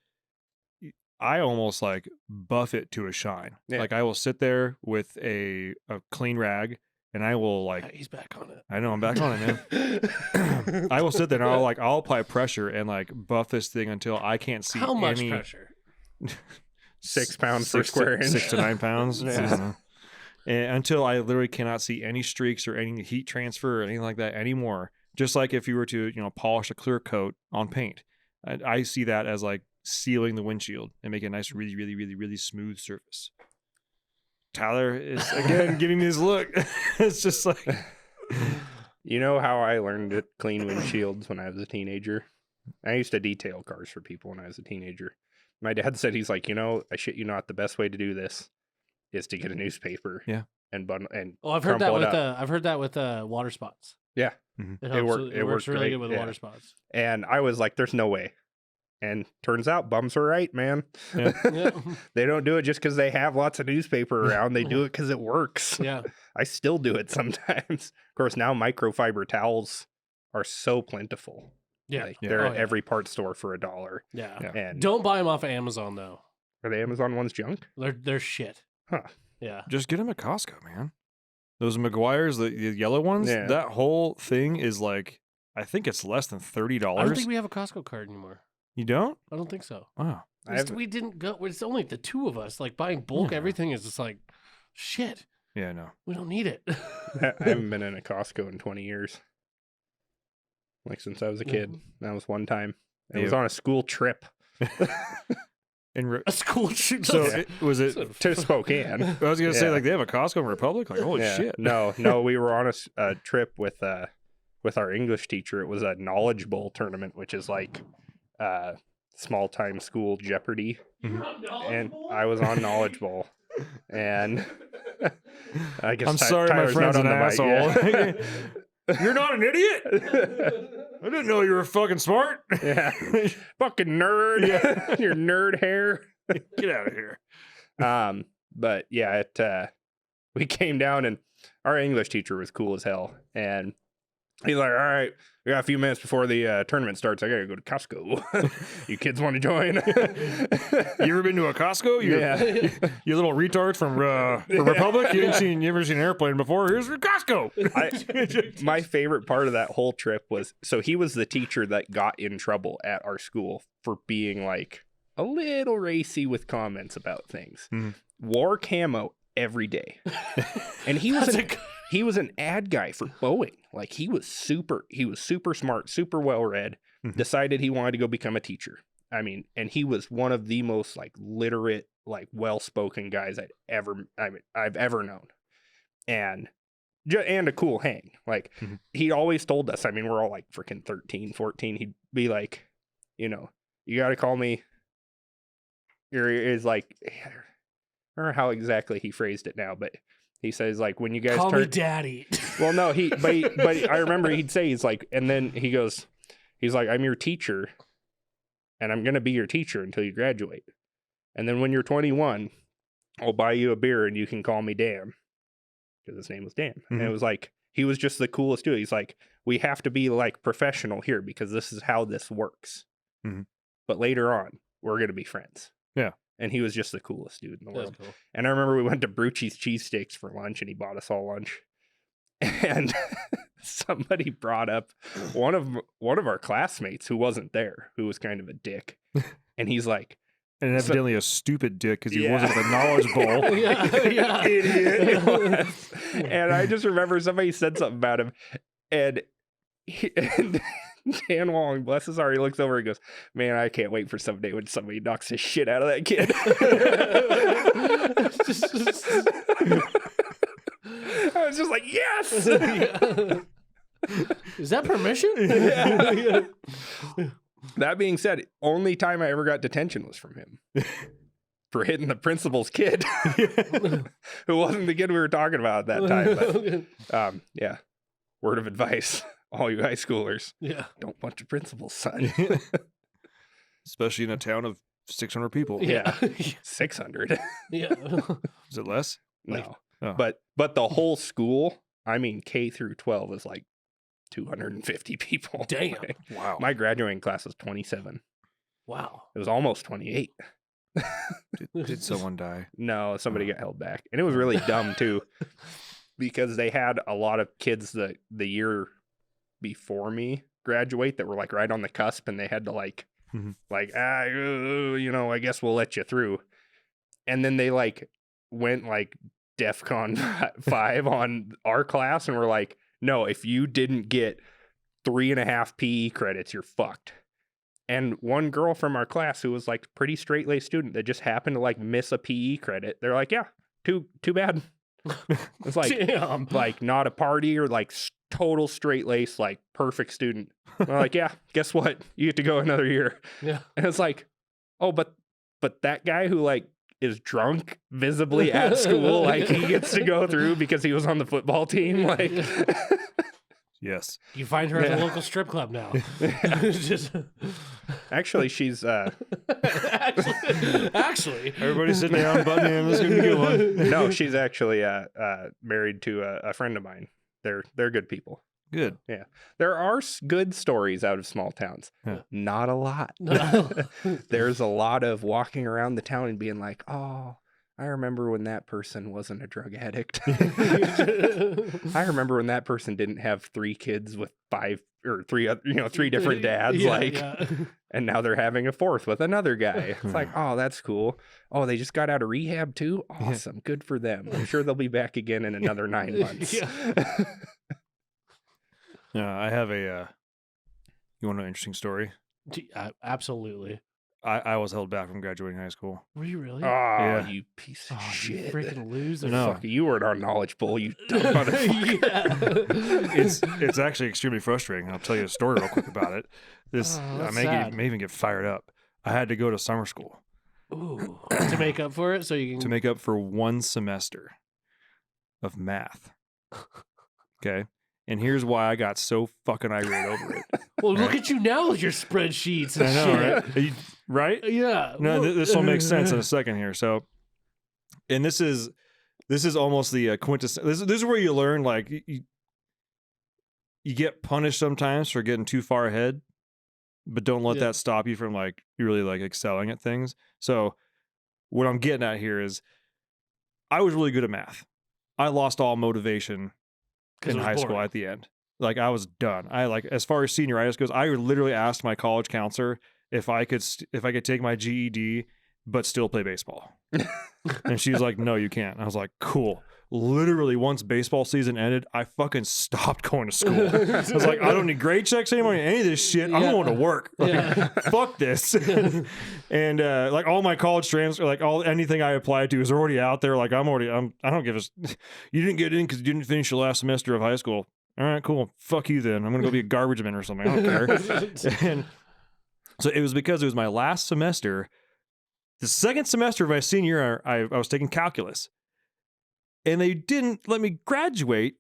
I almost like buff it to a shine. Yeah. Like, I will sit there with a clean rag, and I will like. He's back on it. I know, I'm back on it, man. I will sit there and I'll apply pressure and like buff this thing until I can't see How much any pressure? 6 pounds per square inch. 6 to 9 pounds. I don't know. And until I literally cannot see any streaks or any heat transfer or anything like that anymore. Just like if you were to, polish a clear coat on paint. I see that as like sealing the windshield and make a nice, really, really, really, really smooth surface. Tyler is again giving me this look. It's just like, you know how I learned to clean windshields when I was a teenager? I used to detail cars for people when I was a teenager. My dad said, he's like, I shit you not, the best way to do this is to get a newspaper. Yeah. And bundle and I've heard that with water spots. Yeah. It works really good with water spots. And I was like, there's no way. And turns out bums are right, man. Yeah. They don't do it just because they have lots of newspaper around. They do it because it works. Yeah. I still do it sometimes. Of course, now microfiber towels are so plentiful. Yeah. Like, they're at every part store for $1. Yeah. And don't buy them off of Amazon, though. Are the Amazon ones junk? They're shit. Huh. Yeah. Just get them at Costco, man. Those McGuire's, the yellow ones, that whole thing is like, I think it's less than $30. I don't think we have a Costco card anymore. You don't? I don't think so. Wow. We didn't go. It's only the two of us. Like, buying bulk everything is just like, shit. Yeah, no. We don't need it. I haven't been in a Costco in 20 years. Like, since I was a kid. That was one time. It was on a school trip. A school trip. So was it to Spokane? I was gonna say, like, they have a Costco in Republic. Like, holy shit! No, we were on a trip with our English teacher. It was a Knowledge Bowl tournament, which is like small time school Jeopardy. And I was on Knowledge Bowl, and I guess I'm sorry, my Tyler's friend's not an on the asshole. mic, You're not an idiot. I didn't know you were fucking smart. yeah. Fucking nerd. Yeah. Your nerd hair. Get out of here. But yeah, we came down and our English teacher was cool as hell. And he's like, all right, we got a few minutes before the tournament starts. I got to go to Costco. You kids want to join? You ever been to a Costco? You little retard from the Republic. You ever seen an airplane before? Here's your Costco. My favorite part of that whole trip was, so he was the teacher that got in trouble at our school for being like a little racy with comments about things. Mm-hmm. Wore camo every day. And he was an ad guy for Boeing. Like he was super smart, super well read, decided he wanted to go become a teacher. I mean, and he was one of the most like literate, like well-spoken guys I've ever known. And a cool hang. Like he always told us, I mean, we're all like freaking 13, 14. He'd be like, you know, you got to call me. Is like, I don't know how exactly he phrased it now, but he says like, when you guys Call me daddy. Well, no, but I remember he'd say, he's like, and then he's like, I'm your teacher and I'm going to be your teacher until you graduate. And then when you're 21, I'll buy you a beer and you can call me Dan, because his name was Dan. And it was like, he was just the coolest dude. He's like, we have to be like professional here because this is how this works. But later on, we're going to be friends. Yeah. And he was just the coolest dude in the world. Cool. And I remember we went to Brucci's Cheesesteaks for lunch and he bought us all lunch. And somebody brought up one of our classmates who wasn't there, who was kind of a dick. And he's like, and evidently a stupid dick because he wasn't at the knowledge bowl. Idiot. And I just remember somebody said something about him. And Dan Wong, bless his heart, he looks over and goes, man, I can't wait for someday when somebody knocks the shit out of that kid. I was just like, yes. Is that permission? That being said, only time I ever got detention was from him for hitting the principal's kid, who wasn't the kid we were talking about at that time. But, yeah, word of advice. All you high schoolers, don't punch a principal, son. Especially in a town of 600 people. Yeah, 600. Yeah. Is it less? No, Oh. but the whole school, I mean, K through 12 is like 250 people. Damn. Like, Wow. my graduating class was 27. Wow. It was almost 28. Did someone die? No, somebody got held back, and it was really dumb too, because they had a lot of kids the year before me graduate that were like right on the cusp, and they had to like you know, I guess we'll let you through. And then they like went like DEFCON 5 on our class and were like, no, if you didn't get 3.5 PE credits, you're fucked. And one girl from our class who was like pretty straight-laced student that just happened to like miss a PE credit, they're like, yeah, too bad. It's like, like not a party or like total straight-laced, like perfect student. We're like, yeah, guess what? You get to go another year. Yeah. And it's like, oh, but that guy who like is drunk visibly at school, like he gets to go through because he was on the football team. Like, yes. You find her at the local strip club now. Just... Actually, she's actually, Everybody sit down, button in. This is gonna be a good one. no, she's actually married to a friend of mine. They're good people. Good. Yeah, there are good stories out of small towns. Yeah. Not a lot. There's a lot of walking around the town and being like, oh, I remember when that person wasn't a drug addict. I remember when that person didn't have 3 kids with 5 or 3 other, 3 different dads, and now they're having a 4th with another guy. It's like, oh, that's cool. Oh, they just got out of rehab too? Awesome. Good for them. I'm sure they'll be back again in another 9 months. I have a, you want an interesting story? Absolutely. I was held back from graduating high school. Were you really? Oh, Yeah. you piece of You shit. freaking loser. No. Fuck, you were at our knowledge bowl, you dumb motherfucker. It's actually extremely frustrating. I'll tell you a story real quick about it. This that's may sad. even get fired up. I had to go to summer school Ooh, to make up for it, so you can. to make up for one semester. of math. Okay. And here's why I got so fucking irate over it. Well, look at you now with your spreadsheets and I know, shit. right? Right? Yeah. No, well- this will make sense in a second here. So, and this is almost the quintessence. This is where you learn, like, you get punished sometimes for getting too far ahead, but don't let that stop you from like really like excelling at things. So, what I'm getting at here is, I was really good at math. I lost all motivation in high school at the end. Like, I was done. I like, as far as senioritis goes, I literally asked my college counselor if I could take my GED but still play baseball. And she was like, no, you can't. And I was like, cool. Literally, once baseball season ended, I fucking stopped going to school. I was like, I don't need grade checks anymore, any of this shit. I'm going to work. Like, fuck this. And like, all my college transfer, like anything I applied to is already out there. Like, I don't give a, you didn't get in because you didn't finish your last semester of high school. All right, cool. Fuck you then. I'm going to go be a garbage man or something. I don't care. And so it was because it was my last semester. The second semester of my senior year, I was taking calculus. And they didn't let me graduate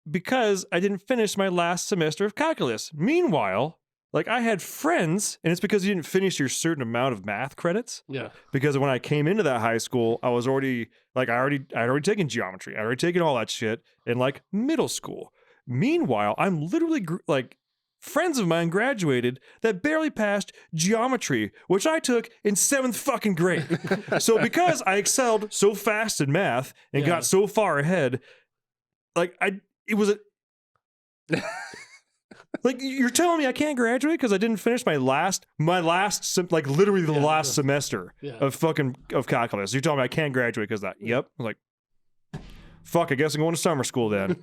because I didn't finish my last semester of calculus. Meanwhile, like, I had friends, and it's because you didn't finish your certain amount of math credits. Yeah. Because when I came into that high school, I was already, like, I'd already taken geometry. I'd already taken all that shit in, like, middle school. Meanwhile, I'm literally, like, friends of mine graduated that barely passed geometry, which I took in 7th fucking grade. So because I excelled so fast in math and got so far ahead, like, it was like, you're telling me I can't graduate because I didn't finish my last like, literally the last semester of calculus. You're telling me I can't graduate because of that? Yep. I was like, fuck, I guess I'm going to summer school then.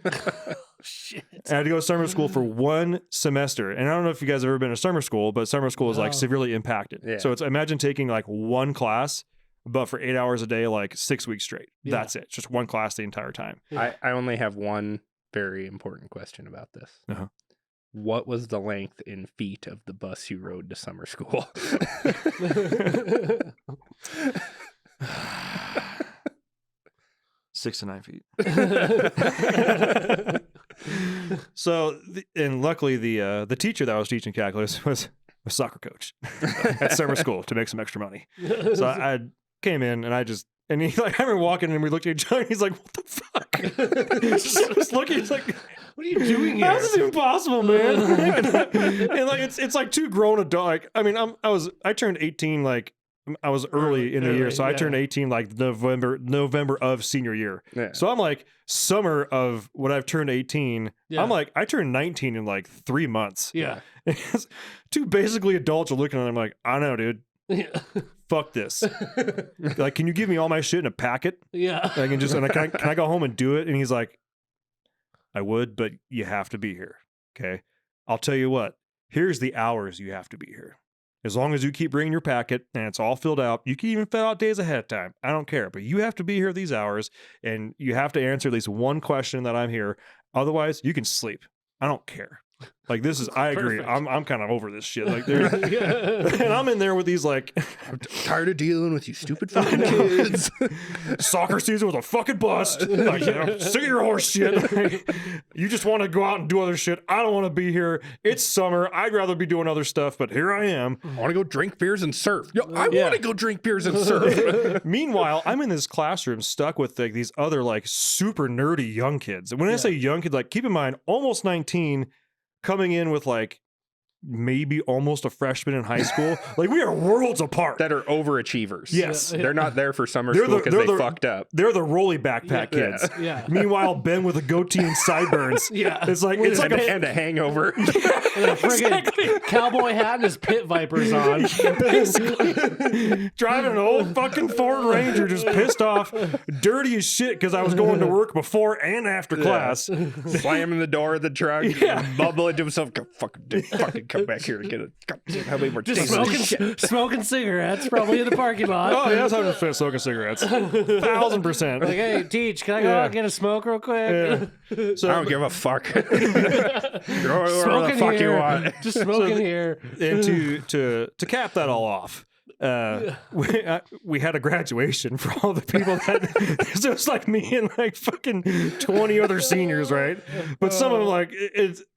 Shit. I had to go to summer school for 1 semester. And I don't know if you guys have ever been to summer school, but summer school is like severely impacted. Yeah. So it's, imagine taking like 1 class, but for 8 hours a day, like 6 weeks straight. Yeah. That's it. It's just 1 class the entire time. I only have one very important question about this. Uh-huh. What was the length in feet of the bus you rode to summer school? 6 to 9 feet. So, and luckily the teacher that I was teaching calculus was a soccer coach at summer school to make some extra money. So I came in and and he, like, I remember walking and we looked at each other and he's like, what the fuck? Just looking, he's like, what are you doing here? How's this even possible, man? and like, it's like 2 grown adults. Like, I mean, I turned 18, like, I was early in the year, so I turned 18 like November of senior year. Yeah. So I'm like, summer of when I've turned 18, I'm like, I turned 19 in like 3 months. Yeah. 2 basically adults are looking at them like, I don't know, dude. Yeah. Fuck this. Like, can you give me all my shit in a packet? Yeah. I can can I go home and do it? And he's like, I would, but you have to be here. Okay. I'll tell you what, here's the hours you have to be here. As long as you keep bringing your packet and it's all filled out, you can even fill out days ahead of time. I don't care, but you have to be here these hours and you have to answer at least 1 question that I'm here. Otherwise, you can sleep. I don't care. Like, this is, I agree. I'm kind of over this shit. Like, and I'm in there with these, like, I'm tired of dealing with you stupid fucking kids. Soccer season was a fucking bust. Like, I'm sick of your horse shit. You just want to go out and do other shit. I don't want to be here. It's summer. I'd rather be doing other stuff, but here I am. I want to go drink beers and surf. Yo, I want to go drink beers and surf. Meanwhile, I'm in this classroom stuck with like these other like super nerdy young kids. And when I say young kids, like, keep in mind, almost 19, coming in with like maybe almost a freshman in high school. Like, we are worlds apart. That are overachievers. Yes. They're not there for summer school because they fucked up. They're the rolly backpack kids. Yeah. Meanwhile, Ben with a goatee and sideburns. It's like and a hangover. And a friggin' cowboy hat and his pit vipers on. Basically. Driving an old fucking Ford Ranger, just pissed off, dirty as shit because I was going to work before and after class. Slamming the door of the truck, bubbling to himself, fucking come back here and get it. How many more just smoking cigarettes, probably in the parking lot. Oh, yeah, that's how to smoking cigarettes. 1,000%. Like, hey, Teach, can I go out and get a smoke real quick? Yeah. So, I don't give a fuck. Smoking the fuck here. You want. Just smoking here. And to cap that all off, we had a graduation for all the people that so it was like me and like fucking 20 other seniors, right? But some of them like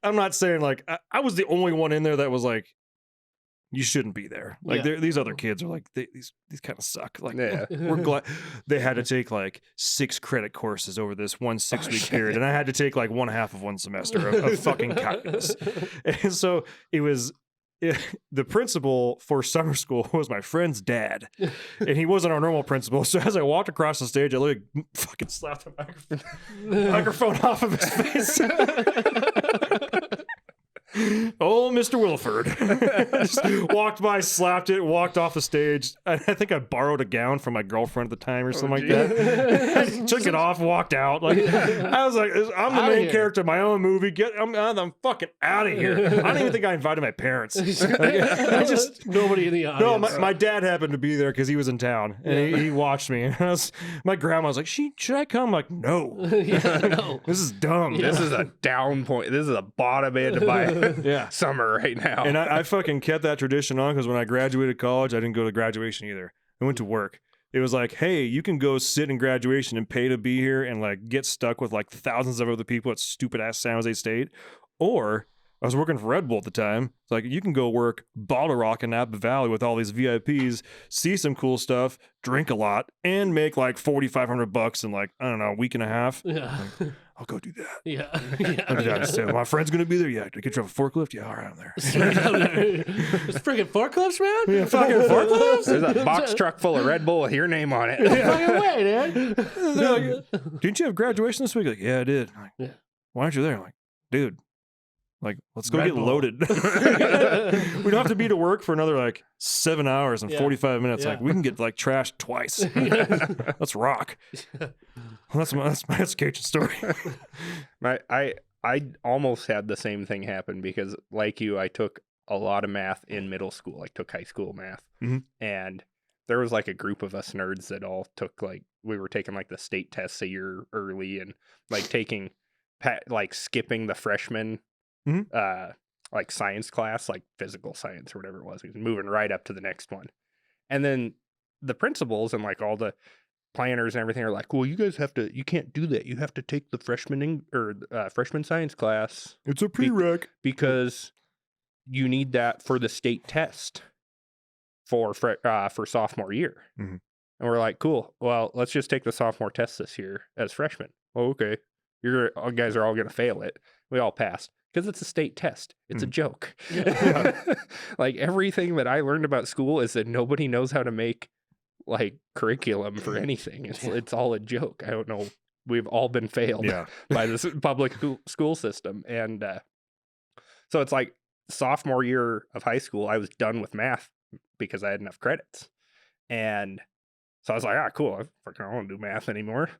I'm not saying like I was the only one in there that was like, you shouldn't be there. Like these other kids are like these kind of suck. Like we're glad they had to take like 6 credit courses over this 1 6-week period, and I had to take like 1/2 of one semester of fucking calculus. And so it was. The principal for summer school was my friend's dad, and he wasn't our normal principal. So as I walked across the stage, I literally fucking slapped the microphone off of his face. Oh, Mr. Wilford. Just walked by, slapped it, walked off the stage. I think I borrowed a gown from my girlfriend at the time or something like that. Took it off, walked out. Like I was like, I'm the main character of my own movie. I'm fucking out of here. I don't even think I invited my parents. Like, I just nobody in the audience. No, my dad happened to be there because he was in town, and he watched me. And my grandma was like, should I come? I'm like, no. No. This is dumb. This is a down point. This is a bottom end of my summer right now. And I fucking kept that tradition on because when I graduated college, I didn't go to graduation either. I went to work. It was like, hey, you can go sit in graduation and pay to be here and like get stuck with like thousands of other people at stupid ass San Jose State. Or I was working for Red Bull at the time. It's like, you can go work Bottle Rock in Napa Valley with all these VIPs, see some cool stuff, drink a lot, and make like $4,500 in like, I don't know, a week and a half. Yeah. Like, I'll go do that. Yeah. I just said, my friend's going to be there. Yeah. Did I get you a forklift? Yeah, all right, I'm there. There's freaking forklifts, man. Yeah, fucking forklifts? There's a box truck full of Red Bull with your name on it. Fucking way, man. They're like, didn't you have graduation this week? Like, yeah, I did. I'm like, why aren't you there? I'm like, dude, like, let's go Red get Bull. loaded. We don't have to be to work for another like 7 hours and 45 minutes. Yeah. Like, we can get like trashed twice. Let's rock. Well, that's my Cajun story. I almost had the same thing happen because, like you, I took a lot of math in middle school. I took high school math, and there was like a group of us nerds that all took like we were taking like the state tests a year early and like taking like skipping the freshman like science class, like physical science or whatever it was. He was moving right up to the next one, and then the principals and like all the planners and everything are like, well, you guys you can't do that. You have to take the freshman science class. It's a prereq. Because you need that for the state test for sophomore year. And we're like, cool. Well, let's just take the sophomore test this year as freshmen. Oh, okay. You guys are all going to fail it. We all passed because it's a state test. It's a joke. Like everything that I learned about school is that nobody knows how to make like curriculum for anything. It's all a joke. I don't know. We've all been failed by this public school system. And so it's like sophomore year of high school, I was done with math because I had enough credits. And so I was like, cool. I don't want to do math anymore.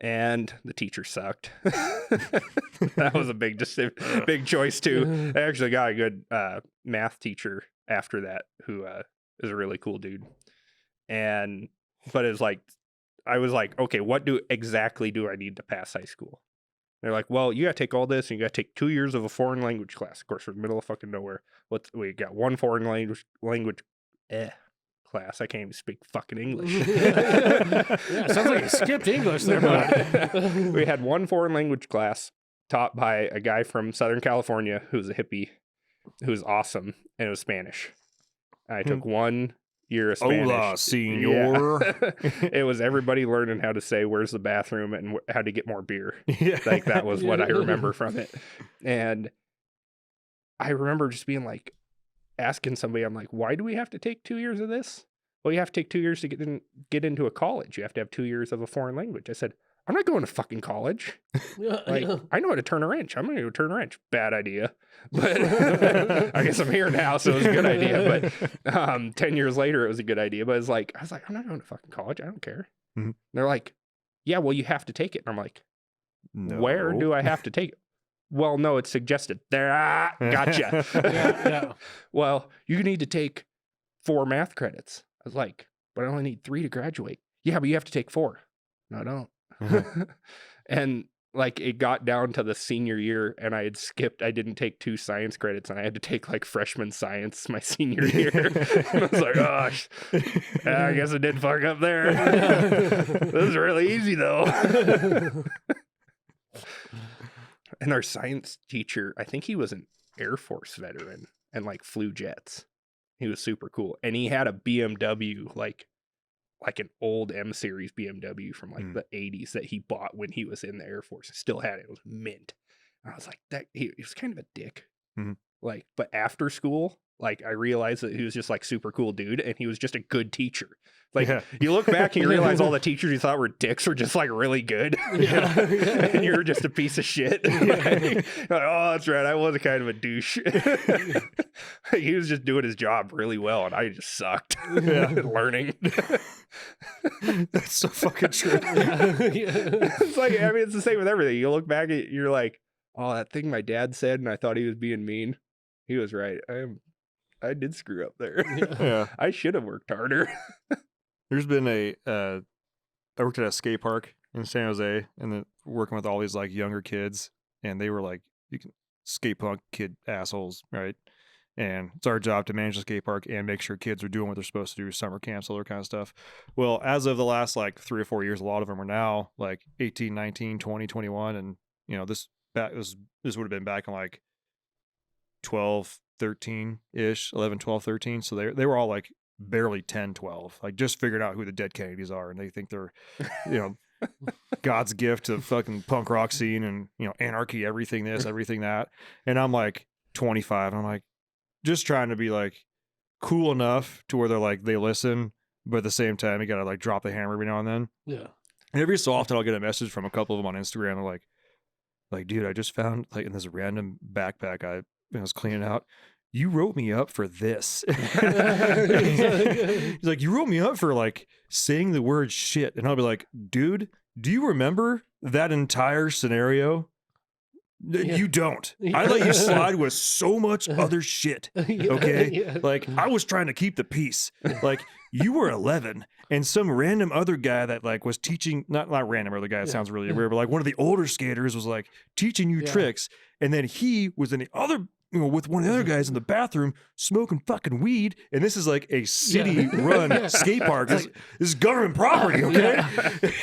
And the teacher sucked. That was a big choice too. I actually got a good math teacher after that who is a really cool dude. But it's like, I was like, okay, what exactly do I need to pass high school? They're like, well, you got to take all this and you got to take 2 years of a foreign language class. Of course, we're in the middle of fucking nowhere. We got one foreign language class. I can't even speak fucking English. Sounds like you skipped English there, bud. We had one foreign language class taught by a guy from Southern California who's a hippie, who's awesome, and it was Spanish. I took 1 year of Spanish. Hola, senor. Yeah. It was everybody learning how to say where's the bathroom and how to get more beer. Like that was what I remember from it. And I remember just being like, asking somebody, I'm like, why do we have to take 2 years of this? Well, you have to take 2 years to get into a college. You have to have 2 years of a foreign language. I said, I'm not going to fucking college. Like, I know how to turn a wrench. I'm going to go turn a wrench. Bad idea. But I guess I'm here now, so it was a good idea. But 10 years later, it was a good idea. But it's like, I was like, I'm not going to fucking college. I don't care. They're like, yeah, well, you have to take it. And I'm like, where do I have to take it? Well, no, it's suggested. There, gotcha. Well, you need to take 4 math credits. I was like, but I only need 3 to graduate. Yeah, but you have to take 4. No, I don't. And like it got down to the senior year and I didn't take 2 science credits and I had to take like freshman science my senior year. And I was like, gosh, I guess I did fuck up there. This is really easy though. And our science teacher, I think he was an Air Force veteran and like flew jets. He was super cool. And he had a BMW, like an old M series BMW from like the 80s that he bought when he was in the Air Force. Still had it. It was mint. And I was like, he was kind of a dick. Like, but after school, like I realized that he was just like super cool dude and he was just a good teacher. Like you look back and you realize all the teachers you thought were dicks were just like really good. And you're just a piece of shit. Like, oh, that's right. I was a kind of a douche. He was just doing his job really well and I just sucked learning. That's so fucking true. It's like, I mean, it's the same with everything. You look back at you're like, oh, that thing my dad said and I thought he was being mean. He was right. I did screw up there. Yeah. I should have worked harder. There's been I worked at a skate park in San Jose and then working with all these like younger kids and they were like, you can skate punk kid assholes, right? And it's our job to manage the skate park and make sure kids are doing what they're supposed to do, summer camps, all that kind of stuff. Well, as of the last like 3 or 4 years, a lot of them are now like 18, 19, 20, 21. And, you know, this would have been back in like 12, 13-ish, 11, 12, 13. So they were all like barely 10, 12, like just figuring out who the Dead Kennedys are. And they think they're, you know, God's gift to fucking punk rock scene and, you know, anarchy, everything this, everything that. And I'm like 25 and I'm like, just trying to be like cool enough to where they're like, they listen, but at the same time, you got to like drop the hammer every now and then. Yeah. And every so often I'll get a message from a couple of them on Instagram. They're like, dude, I just found like in this random backpack I was cleaning out. You wrote me up for this. He's like, you wrote me up for like saying the word shit. And I'll be like, dude, do you remember that entire scenario? You don't. I let you slide with so much other shit. Okay. Like I was trying to keep the peace. Like you were 11 and some random other guy that like was teaching, not random other guy. It sounds really weird, but like one of the older skaters was like teaching you tricks. And then he was in the other, you know, with one of the other guys in the bathroom smoking fucking weed. And this is like a city run skate park. This is government property. Okay.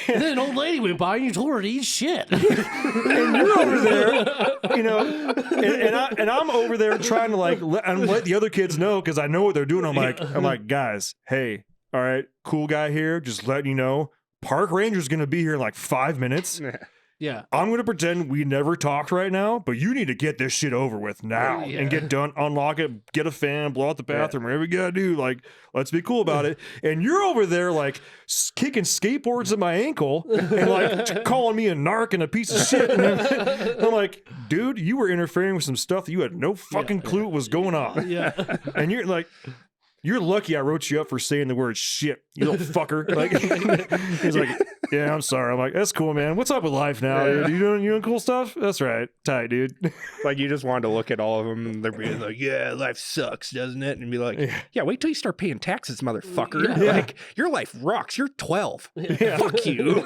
And then an old lady went by and you told her to eat shit. And you're over there, you know, and I'm over there trying to like let the other kids know because I know what they're doing. I'm like, guys, hey, all right, cool guy here, just letting you know, park ranger's gonna be here in like 5 minutes. Yeah. I'm going to pretend we never talked right now, but you need to get this shit over with now and get done, unlock it, get a fan, blow out the bathroom, whatever you got to do. Like, let's be cool about it. And you're over there like kicking skateboards at my ankle and like calling me a narc and a piece of shit. And I'm like, dude, you were interfering with some stuff that you had no fucking clue what was going on. Yeah. And you're like, you're lucky I wrote you up for saying the word shit, you little fucker. Like, he's like, yeah, I'm sorry. I'm like, that's cool, man. What's up with life now? Dude? You doing cool stuff? That's right. Tight, dude. Like you just wanted to look at all of them and they're being like, yeah, life sucks, doesn't it? And be like, yeah, wait till you start paying taxes, motherfucker. Yeah. Like your life rocks. You're 12. Fuck you.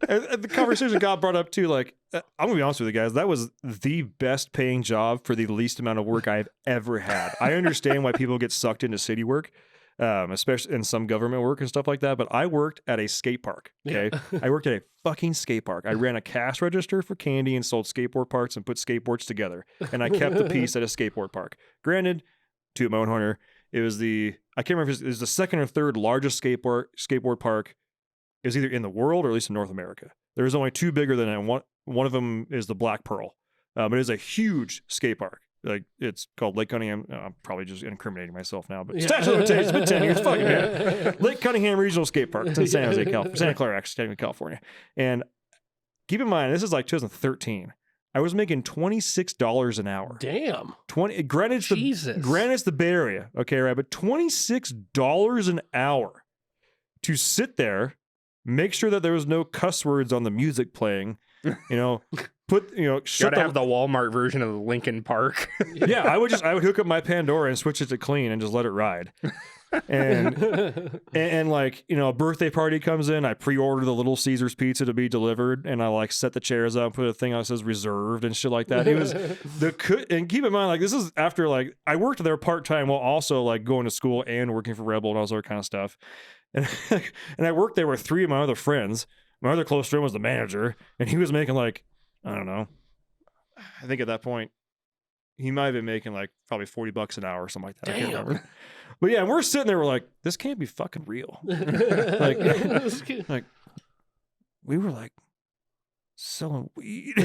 And the conversation got brought up too. Like, I'm gonna be honest with you guys, that was the best paying job for the least amount of work I've ever had. I understand why people get sucked into city work, especially in some government work and stuff like that. But I worked at a skate park. Okay, I worked at a fucking skate park. I ran a cash register for candy and sold skateboard parts and put skateboards together. And I kept the peace at a skateboard park. Granted, to my own horn, it was I can't remember if it was the second or third largest skateboard park. It was either in the world or at least in North America. There was only 2 bigger than it. One of them is the Black Pearl, but it is a huge skate park. Like it's called Lake Cunningham. I'm probably just incriminating myself now, but statute of limitations, it's been 10 years. Fuck it, man. Lake Cunningham Regional Skate Park. It's in San Jose, California. Santa Clara, actually, California. And keep in mind, this is like 2013. I was making $26 an hour. Damn. Granted, it's the Bay Area, okay, right? But $26 an hour to sit there, make sure that there was no cuss words on the music playing, you know, Gotta have the Walmart version of Lincoln Park. Yeah, I would hook up my Pandora and switch it to clean and just let it ride. and like, you know, a birthday party comes in, I pre-order the Little Caesars pizza to be delivered, and I like set the chairs up, put a thing on that says reserved and shit like that. It was and keep in mind, like, this is after, like, I worked there part-time while also like going to school and working for Rebel and all this other kind of stuff. And I worked there with 3 of my other friends. My other close friend was the manager, and he was making like, I don't know, I think at that point he might have been making like probably $40 an hour or something like that. I can't remember. But yeah, and we're sitting there, we're like, this can't be fucking real. like we were like selling weed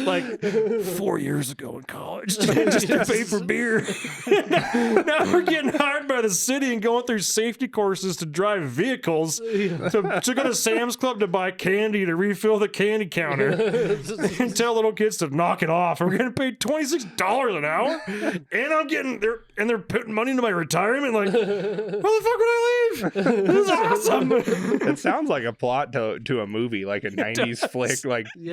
like 4 years ago in college just to pay for beer. Now we're getting hired by the city and going through safety courses to drive vehicles to go to Sam's Club to buy candy to refill the candy counter and tell little kids to knock it off. We're getting paid $26 an hour, and I'm getting there, and they're putting money into my retirement. Like, why the fuck would I leave? This is awesome. It sounds like a plot to a movie, like a 90s flick,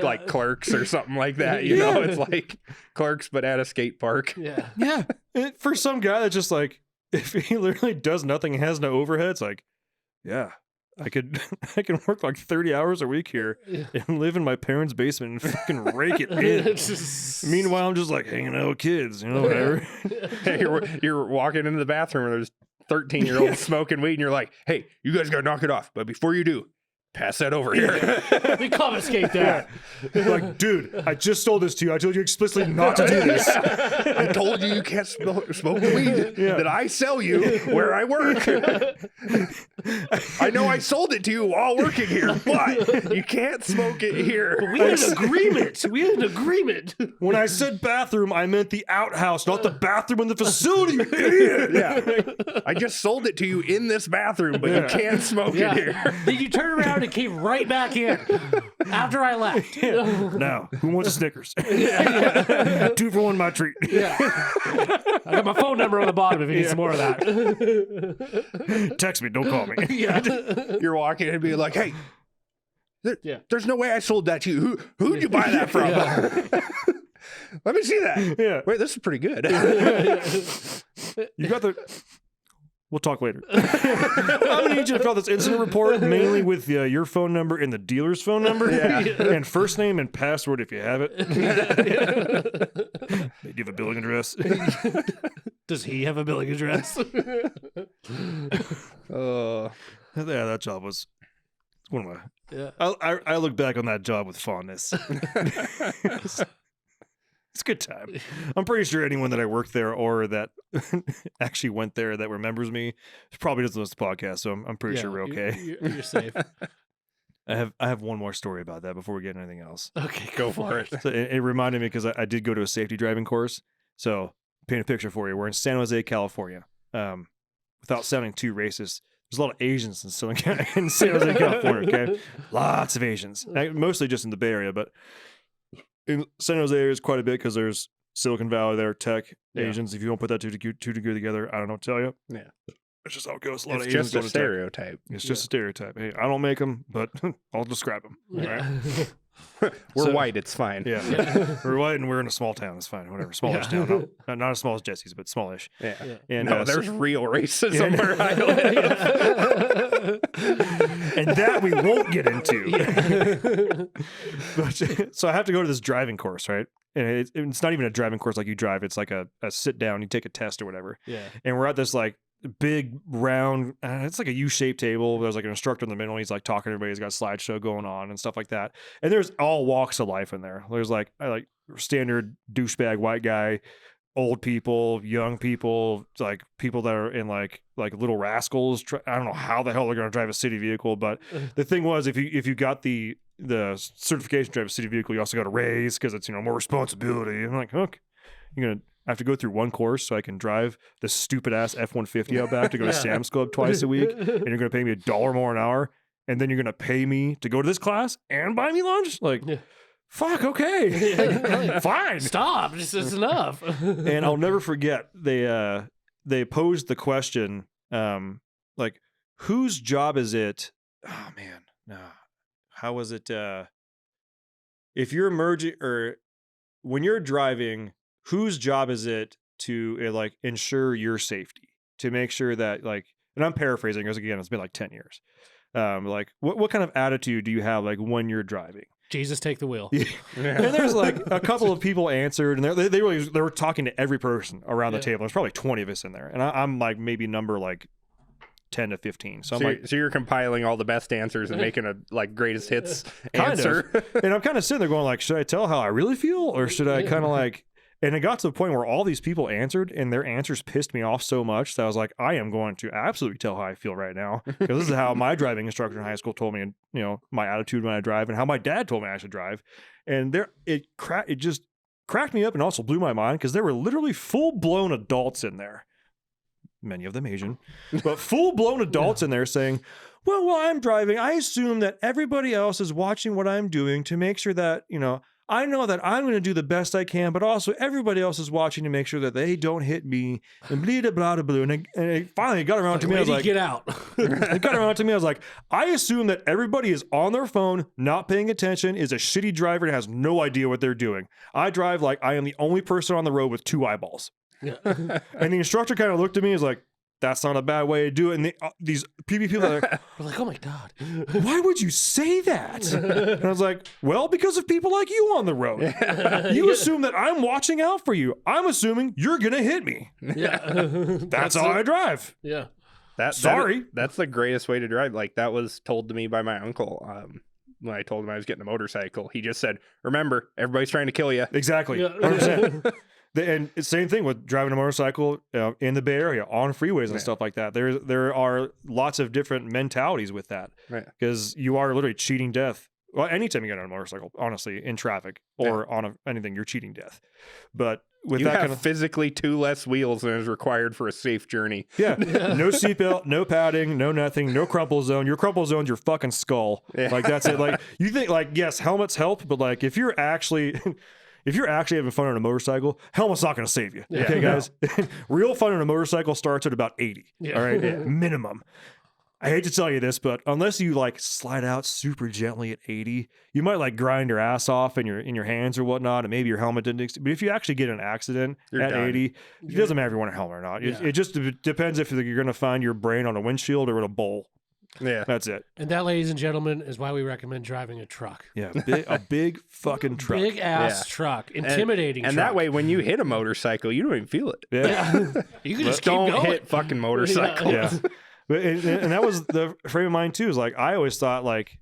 like Clerks or something like that. You know, it's like Clerks, but at a skate park. Yeah. Yeah. For some guy that's just like, if he literally does nothing, has no overhead, it's like, yeah, I can work like 30 hours a week here and live in my parents' basement and fucking rake it in. Meanwhile, I'm just like hanging out with kids, you know, whatever. You're walking into the bathroom and there's 13-year-olds smoking weed, and you're like, hey, you guys gotta knock it off. But before you do, pass that over here. We confiscate that. Like, dude, I just sold this to you. I told you explicitly not to do this. I told you can't smoke the weed that I sell you where I work. I know I sold it to you while working here, but you can't smoke it here. But we had an agreement. We had an agreement. When I said bathroom, I meant the outhouse, not the bathroom in the facility, you idiot. Yeah. I just sold it to you in this bathroom, but you can't smoke it here. Then you turn around and came right back in after I left. Now, who wants a Snickers? 2 for 1, my treat. Yeah. I got my phone number on the bottom if you need some more of that. Text me, don't call me. Yeah. You're walking and be like, hey, there's no way I sold that to you. Who'd you buy that from? Let me see that. Yeah. Wait, this is pretty good. You got the... We'll talk later. I'm going to need you to fill out this incident report, mainly with your phone number and the dealer's phone number, and first name and password if you have it. Do you have a billing address? Does he have a billing address? Yeah, that job was one of my... Yeah. I look back on that job with fondness. It's a good time. I'm pretty sure anyone that I worked there or that actually went there that remembers me probably doesn't listen to the podcast, so I'm pretty sure we're okay. You're safe. I have one more story about that before we get anything else. Okay, Go for it. So it reminded me because I did go to a safety driving course. So paint a picture for you. We're in San Jose, California. Without sounding too racist, there's a lot of Asians in San Jose, California. Okay, lots of Asians, mostly just in the Bay Area, but in San Jose there's quite a bit because there's Silicon Valley there, tech, Asians. If you don't put that two together, I don't know what to tell you. Yeah. It's just how it goes. A lot It's of Asians just a go to tech. stereotype. It's just a stereotype. Hey, I don't make them, but I'll describe them. All right? We're So- white. It's fine. Yeah. We're white and we're in a small town. It's fine. Whatever. Smallish town. Not as small as Jesse's, but smallish. Yeah. And No, there's real racism where I live. and that we won't get into. But, so I have to go to this driving course, right? And it's not even a driving course like you drive. It's like a sit down, you take a test or whatever. Yeah. And we're at this like big round, it's like a U-shaped table. There's like an instructor in the middle. He's like talking to everybody. He's got a slideshow going on and stuff like that. And there's all walks of life in there. There's like standard douchebag white guy, old people, young people, like people that are in like little rascals. I don't know how the hell they're going to drive a city vehicle, but the thing was, if you got the certification to drive a city vehicle, you also got a raise because it's, more responsibility. And I'm like, okay, you're gonna have to go through one course so I can drive this stupid ass F-150 out back to go to Sam's Club twice a week, and you're gonna pay me $1 more an hour, and then you're gonna pay me to go to this class and buy me lunch? Like, fuck, okay, fine, Stop. This is enough. And I'll never forget they posed the question, like, whose job is it? Oh man, no. How was it? If you're emerging or when you're driving, whose job is it to ensure your safety? to make sure that like, and I'm paraphrasing because again, it's been like 10 years. Like what kind of attitude do you have like when you're driving? Jesus, take the wheel. And there's like a couple of people answered, and they were talking to every person around the table. There's probably 20 of us in there, and I'm like maybe number like 10 to 15. So I'm like, so you're compiling all the best answers and making a like greatest hits kind answer. of. And I'm kind of sitting there going like, should I tell how I really feel, or should I kind of like? And it got to the point where all these people answered, and their answers pissed me off so much that I was like, I am going to absolutely tell how I feel right now, because this is how my driving instructor in high school told me, and you know, my attitude when I drive, and how my dad told me I should drive. And it just cracked me up, and also blew my mind because there were literally full blown adults in there, many of them Asian, but full blown adults in there saying, well, while I'm driving, I assume that everybody else is watching what I'm doing to make sure that, you know, I know that I'm going to do the best I can, but also everybody else is watching to make sure that they don't hit me, and blah, blah, blah, blah. And it finally got around to me. I was like, get out. it got around to me. I was like, I assume that everybody is on their phone, not paying attention, is a shitty driver, and has no idea what they're doing. I drive like I am the only person on the road with 2 eyeballs. Yeah. And the instructor kind of looked at me and was like, that's not a bad way to do it. And these people are like, We're like, oh my God. why would you say that? And I was like, well, because of people like you on the road. You assume that I'm watching out for you. I'm assuming you're going to hit me. Yeah. That's how I drive. Yeah. Sorry. That's the greatest way to drive. Like that was told to me by my uncle. When I told him I was getting a motorcycle, he just said, remember, everybody's trying to kill you. Exactly. Yeah. 100%. And same thing with driving a motorcycle in the Bay Area on freeways and stuff like that. There are lots of different mentalities with that, because you are literally cheating death. Well, anytime you get on a motorcycle, honestly, in traffic or on anything, you're cheating death. But with you that have kind of physically 2 less wheels than is required for a safe journey. yeah, no seatbelt, no padding, no nothing, no crumple zone. Your crumple zone's your fucking skull. Like that's it. Like you think like yes, helmets help, but like if you're actually having fun on a motorcycle, helmet's not going to save you. Okay, guys? Real fun on a motorcycle starts at about 80. All right? Minimum. I hate to tell you this, but unless you like slide out super gently at 80, you might like grind your ass off in your hands or whatnot, and maybe your helmet didn't. But if you actually get in an accident at done. 80, it doesn't matter if you want a helmet or not. It just depends if you're going to find your brain on a windshield or in a bowl. Yeah. That's it. And that, ladies and gentlemen, is why we recommend driving a truck. Yeah. A big fucking truck. Big ass truck. Intimidating And truck. that way, when you hit a motorcycle, you don't even feel it. Yeah. You can just keep Don't going. hit fucking motorcycles. Yeah. But and that was the frame of mind too. Is like I always thought like,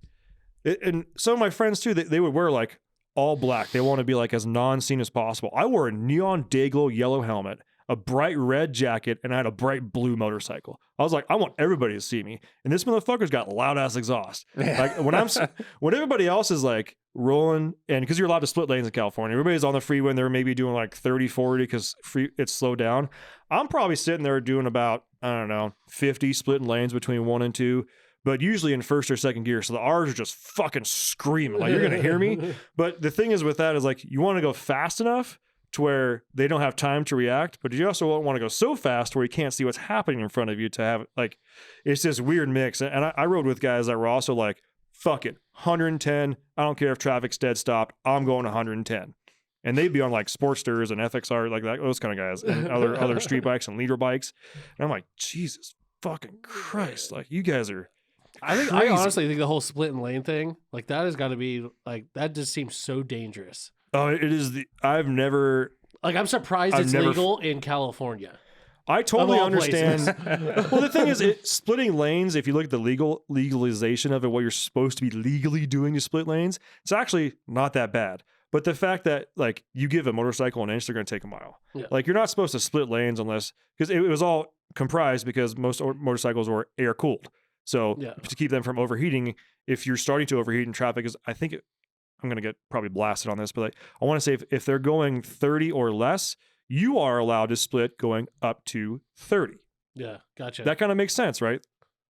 and some of my friends too, they would wear like all black. They want to be like as non-seen as possible. I wore a neon day-glow yellow helmet, a bright red jacket, and I had a bright blue motorcycle. I was like, I want everybody to see me. And this motherfucker's got loud ass exhaust. Like when everybody else is like rolling, and because you're allowed to split lanes in California, everybody's on the freeway and they're maybe doing like 30, 40 because it's slowed down. I'm probably sitting there doing about, I don't know, 50 splitting lanes between 1 and 2. But usually in first or second gear. So the R's are just fucking screaming. Like, you're going to hear me. But the thing is with that is like, you want to go fast enough to where they don't have time to react. But you also don't want to go so fast where you can't see what's happening in front of you to have, like, it's this weird mix. And I rode with guys that were also like, fuck it, 110. I don't care if traffic's dead stopped. I'm going 110. And they'd be on like Sportsters and FXR, like that, those kind of guys, and other street bikes and leader bikes. And I'm like, Jesus fucking Christ. Like, you guys are... I honestly think the whole split and lane thing, like that has got to be like, that just seems so dangerous. Oh, it is Like, I'm surprised it's legal in California. I totally all understand. Well, the thing is, splitting lanes, if you look at the legalization of it, what you're supposed to be legally doing to split lanes, it's actually not that bad. But the fact that like you give a motorcycle an inch, they're going to take a mile. Yeah. Like, you're not supposed to split lanes unless, because it was all comprised because most motorcycles were air cooled. So to keep them from overheating, if you're starting to overheat in traffic, I'm going to get probably blasted on this, but like, I want to say if they're going 30 or less, you are allowed to split going up to 30. Yeah, gotcha. That kind of makes sense, right?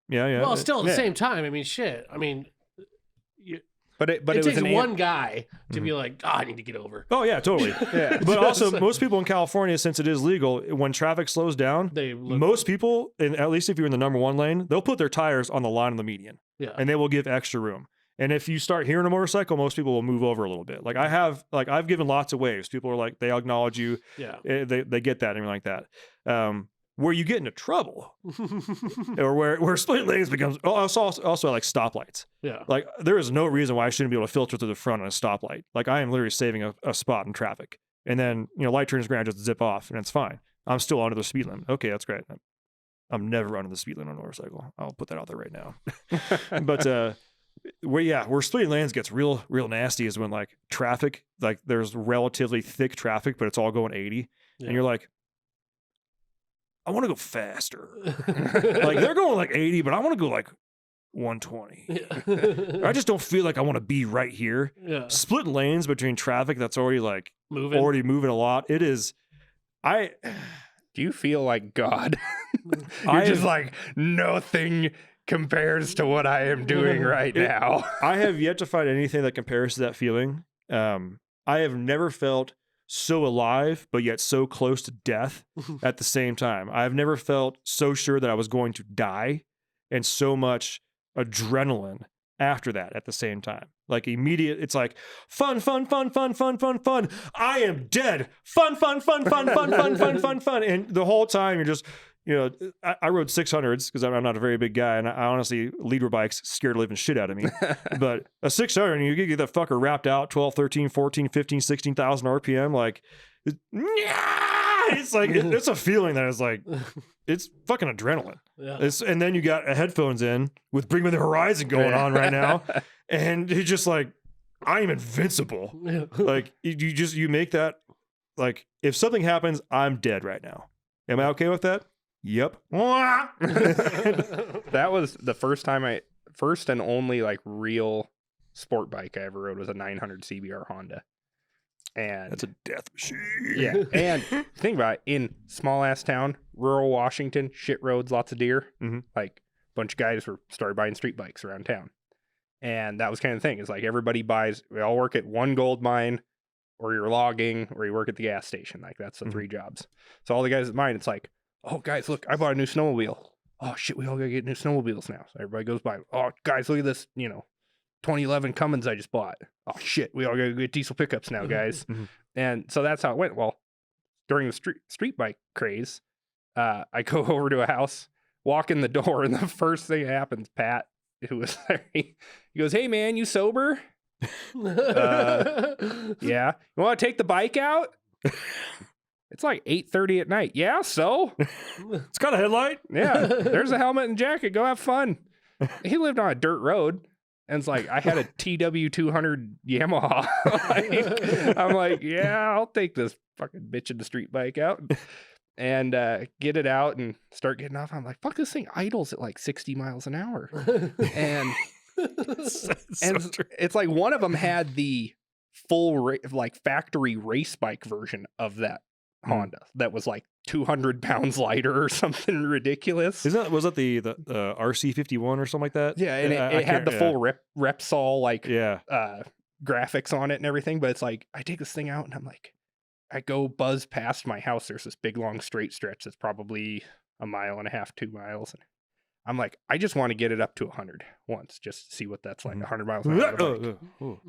Yeah. Well, still at the same time, I mean, shit. I mean, but it takes one guy to be like, I need to get over. Oh yeah, totally. Yeah. But also, most people in California, since it is legal, when traffic slows down, most people, and at least if you're in the number 1 lane, they'll put their tires on the line of the median. Yeah. And they will give extra room. And if you start hearing a motorcycle, most people will move over a little bit. Like I've given lots of waves. People are like, they acknowledge you. Yeah. They get that and like that. where you get into trouble, or where split lanes becomes also like stoplights. Yeah. Like there is no reason why I shouldn't be able to filter through the front on a stoplight. Like I am literally saving a spot in traffic, and then light turns green, I just zip off, and it's fine. I'm still under the speed limit. Okay, that's great. I'm never under the speed limit on a motorcycle. I'll put that out there right now. But where splitting lanes gets real nasty is when like traffic, like there's relatively thick traffic, but it's all going 80, and you're like, I want to go faster. Like they're going like 80, but I want to go like 120. I just don't feel like I want to be right here. Yeah. Split lanes between traffic that's already like Moving. a lot. It is. Do you feel like God? You're just like, nothing compares to what I am doing right now. I have yet to find anything that compares to that feeling. I have never felt so alive, but yet so close to death at the same time. I've never felt so sure that I was going to die and so much adrenaline after that at the same time. Like immediate, it's like fun. I am dead. Fun. And the whole time you're just, I rode 600s because I'm not a very big guy, and I honestly, leader bikes scared the living shit out of me. But a 600, you get that fucker wrapped out 12, 13, 14, 15, 16,000 RPM. Like, it's like, it's a feeling that is like, it's fucking adrenaline. Yeah. And then you got headphones in with Bring Me the Horizon going on right now. And you're just like, I am invincible. Like, you make that, like, if something happens, I'm dead right now. Am I okay with that? Yep. That was the first and only like real sport bike I ever rode was a 900 CBR Honda. And that's a death machine. Yeah. And think about it, in small ass town, rural Washington, shit roads, lots of deer. Mm-hmm. Like a bunch of guys started buying street bikes around town. And that was kind of the thing. It's like everybody we all work at one gold mine, or you're logging, or you work at the gas station. Like that's the three jobs. So all the guys at mine, it's like, oh guys, look, I bought a new snowmobile. Oh shit, we all gotta get new snowmobiles now. So everybody goes by. Oh guys, look at this, 2011 Cummins I just bought. Oh shit, we all gotta get diesel pickups now, guys. And so that's how it went. Well, during the street bike craze, I go over to a house, walk in the door, and the first thing that happens, Pat, who was there, he goes, "Hey man, you sober?" Yeah. You want to take the bike out? It's like 8:30 at night. Yeah, so? It's got a headlight. Yeah, there's a helmet and jacket. Go have fun. He lived on a dirt road, and it's like I had a TW200 Yamaha. I'm like, yeah, I'll take this fucking bitch in the street bike out and get it out and start getting off. I'm like, fuck, this thing idles at like 60 miles an hour. And it's like one of them had the full factory race bike version of that Honda that was like 200 pounds lighter or something ridiculous. Was that the RC51 or something like that? Yeah, and it had the full Repsol graphics on it and everything. But it's like I take this thing out and I'm like, I go buzz past my house. There's this big long straight stretch that's probably 1.5 miles, 2 miles. And I'm like, I just want to get it up to 100 once, just to see what that's like. 100 miles an hour.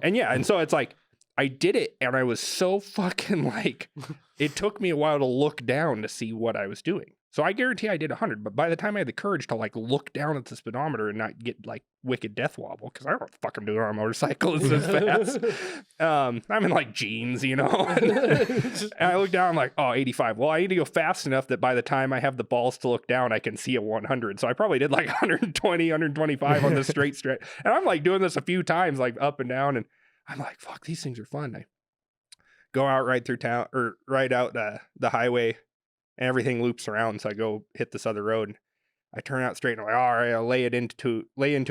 And yeah, and so it's like I did it, and I was so fucking like, it took me a while to look down to see what I was doing. So I guarantee I did 100, but by the time I had the courage to like look down at the speedometer and not get like wicked death wobble, because I don't know what the fuck I'm doing on a motorcycle it's this fast. I'm in like jeans, and I look down, I'm like, oh, 85. Well, I need to go fast enough that by the time I have the balls to look down, I can see a 100. So I probably did like 120, 125 on the straight stretch. And I'm like doing this a few times, like up and down, and I'm like, fuck, these things are fun. I go out right through town, or right out the highway, and everything loops around. So I go hit this other road, and I turn out straight, and I'm like, all right, I'll lay into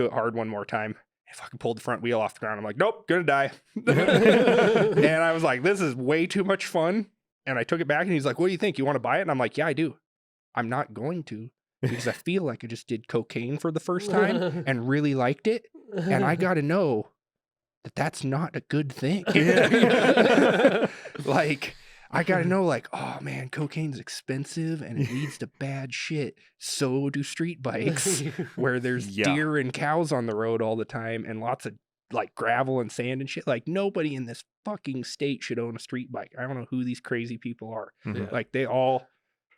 it hard one more time. I fucking pulled the front wheel off the ground. I'm like, nope, gonna die. And I was like, this is way too much fun. And I took it back, and he's like, what do you think? You want to buy it? And I'm like, yeah, I do. I'm not going to, because I feel like I just did cocaine for the first time and really liked it. And I got to know that that's not a good thing. Like, I got to know, like, oh man, cocaine's expensive and it leads to bad shit. So do street bikes, where there's deer and cows on the road all the time and lots of like gravel and sand and shit. Like, nobody in this fucking state should own a street bike. I don't know who these crazy people are. Mm-hmm. Like, they all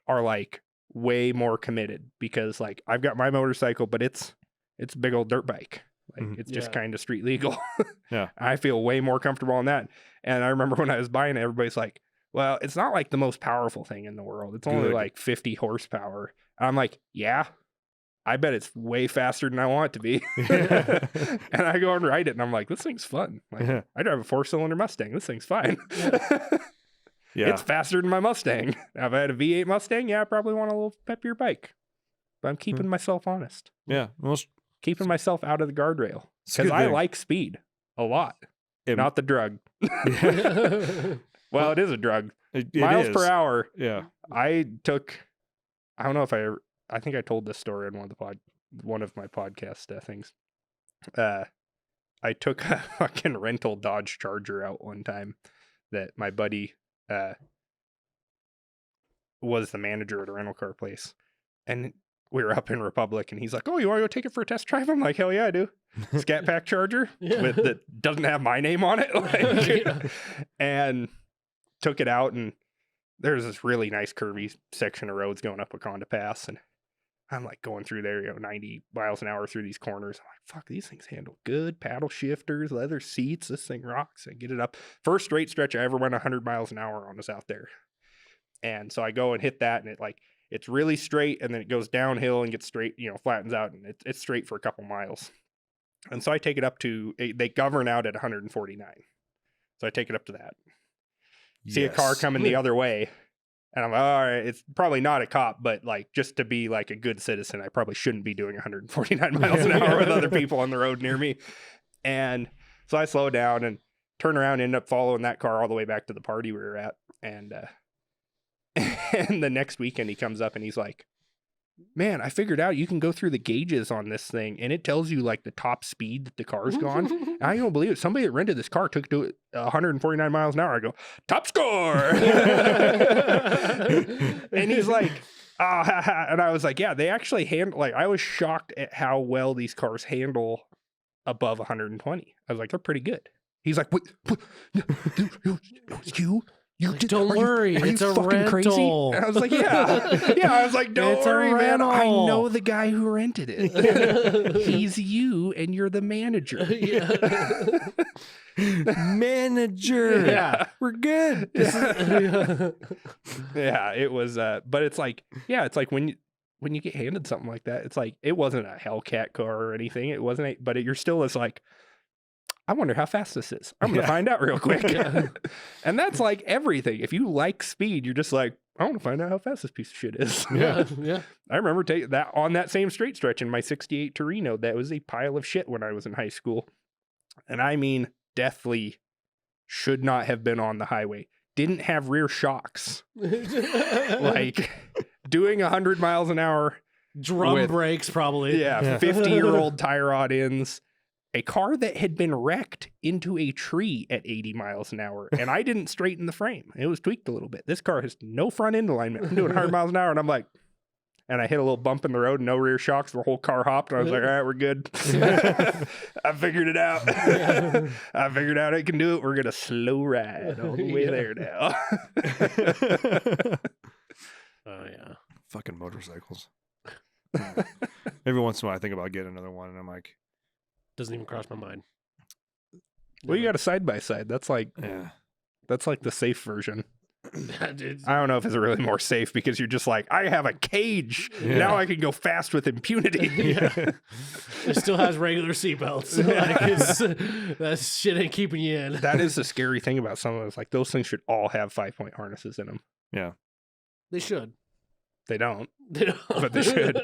are like way more committed because like I've got my motorcycle, but it's a big old dirt bike. Like it's just kind of street legal. Yeah. I feel way more comfortable on that. And I remember when I was buying it, everybody's like, well, it's not like the most powerful thing in the world. It's only like 50 horsepower. And I'm like, yeah, I bet it's way faster than I want it to be. And I go and ride it and I'm like, this thing's fun. Like I drive a 4-cylinder Mustang. This thing's fine. Yeah. It's faster than my Mustang. Now, if I had a V8 Mustang, yeah, I probably want a little peppier bike. But I'm keeping myself honest. Yeah. Keeping myself out of the guardrail. It's a Because good I thing. like speed a lot. It- Not the drug. Well, it is a drug. It Miles is. per hour. Yeah. I don't know if I think I told this story on one of my podcast things. I took a fucking rental Dodge Charger out one time that my buddy was the manager at a rental car place. And we were up in Republic and he's like, oh, you want to go take it for a test drive? I'm like, hell yeah, I do. Scat Pack Charger that doesn't have my name on it. Like, and took it out and there's this really nice curvy section of roads going up Wakanda Pass. And I'm like going through there, 90 miles an hour through these corners. I'm like, fuck, these things handle good. Paddle shifters, leather seats. This thing rocks. I get it up. First straight stretch I ever went 100 miles an hour on was out there. And so I go and hit that and it's really straight and then it goes downhill and gets straight, flattens out and it's straight for a couple miles. And so I take it up to, they govern out at 149. So I take it up to that. See a car coming the other way. And I'm like, all right, it's probably not a cop, but like just to be like a good citizen, I probably shouldn't be doing 149 miles an hour with other people on the road near me. And so I slow down and turn around, end up following that car all the way back to the party we were at. And and the next weekend he comes up and he's like, man, I figured out you can go through the gauges on this thing and it tells you like the top speed that the car's gone. And I don't believe it. Somebody that rented this car took it to 149 miles an hour. I go, top score. And he's like, and I was like, yeah, they actually handle, like, I was shocked at how well these cars handle above 120. I was like, they're pretty good. He's like, what? Don't worry, it's a rental. Crazy? And I was like, yeah. I was like, don't It's a worry, man. I rental. know the guy who rented it. He's you, and you're the manager. Manager. Yeah. We're good. Yeah, it was. But it's like, it's like when you get handed something like that, it's like it wasn't a Hellcat car or anything. It wasn't, but you're still as like, I wonder how fast this is. I'm going to find out real quick. And that's like everything. If you like speed, you're just like, I want to find out how fast this piece of shit is. Yeah. I remember taking that on that same straight stretch in my 68 Torino. That was a pile of shit when I was in high school. And I mean, deathly should not have been on the highway. Didn't have rear shocks. Like doing 100 miles an hour. Drum brakes, probably. Yeah, 50-year-old tie rod ends. A car that had been wrecked into a tree at 80 miles an hour, and I didn't straighten the frame. It was tweaked a little bit. This car has no front end alignment. I'm doing 100 miles an hour, and I'm like, and I hit a little bump in the road, no rear shocks. The whole car hopped, and I was like, all right, we're good. I figured it out. I figured out I can do it. We're going to slow ride all the way there now. Oh, yeah. Fucking motorcycles. Every once in a while I think about getting another one and I'm like, Doesn't even cross my mind. Well, you got a side-by-side. That's like the safe version. Dude, I don't know if it's really more safe because you're just like, I have a cage. Yeah. Now I can go fast with impunity. it still has regular seatbelts. Like that shit ain't keeping you in. That is the scary thing about some of those. Like those things should all have 5-point harnesses in them. Yeah. They should. They don't, They don't. but they should.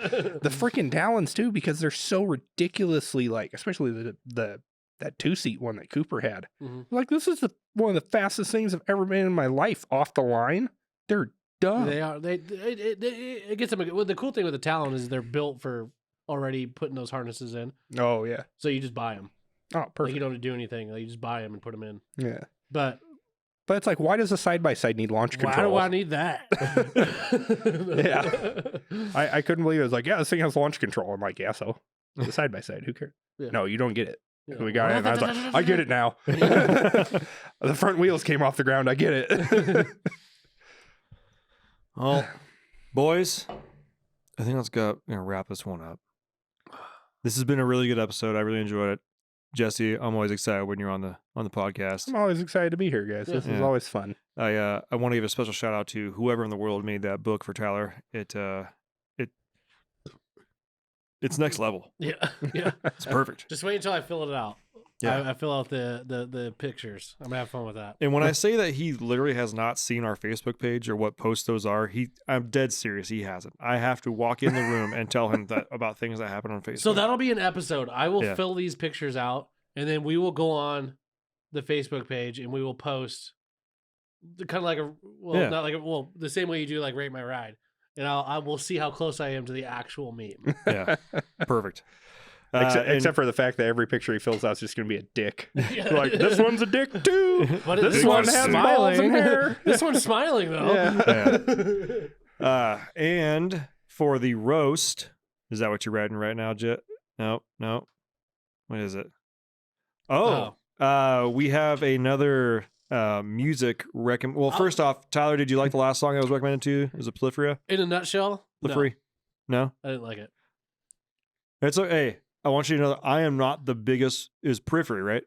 The freaking Talons too, because they're so ridiculously like, especially that 2-seat one that Cooper had. Mhm. Like this is one of the fastest things I've ever been in my life off the line. They're dumb. They are. It gets them. Well, the cool thing with the Talon is they're built for already putting those harnesses in. Oh yeah. So you just buy them. Oh Like perfect. you don't have to do anything. Like you just buy them and put them in. Yeah. But But it's like, why does a side-by-side need launch control? why do I need that? Yeah. I couldn't believe it. I was like, yeah, this thing has launch control. I'm like, yeah, so the side-by-side, who cares? Yeah. No, you don't get it. Yeah. We got it. And I was like, I get it now. The front wheels came off the ground. I get it. Well, boys, I think let's gonna wrap this one up. This has been a really good episode. I really enjoyed it. Jesse, I'm always excited when you're on the podcast. I'm always excited to be here, guys. This is Yeah. always fun. I want to give a special shout out to whoever in the world made that book for Tyler. It's next level. Yeah, yeah. It's perfect. Just wait until I fill it out. Yeah. I fill out the pictures. I'm gonna have fun with that. And when I say that he literally has not seen our Facebook page or what posts those are, I'm dead serious. He hasn't. I have to walk in the room and tell him that about things that happen on Facebook. So that'll be an episode. I will Yeah. fill these pictures out, and then we will go on the Facebook page and we will post kind of like Yeah. not like the same way you do like Rate My Ride, and I will see how close I am to the actual meme. Yeah, perfect. Except for the fact that every picture he fills out is just going to be a dick. Yeah. Like, this one's a dick too. But This one has balls in hair. This one's smiling though. Yeah. And for the roast, is that what you're writing right now, Jet? No. What is it? We have another music Well, first off, Tyler, did you like the last song I was recommended to you? Was it Polypheria? In a nutshell, no, Polyphery? No? I didn't like it. It's okay. Hey, I want you to know that I am not the biggest. Is Periphery, right?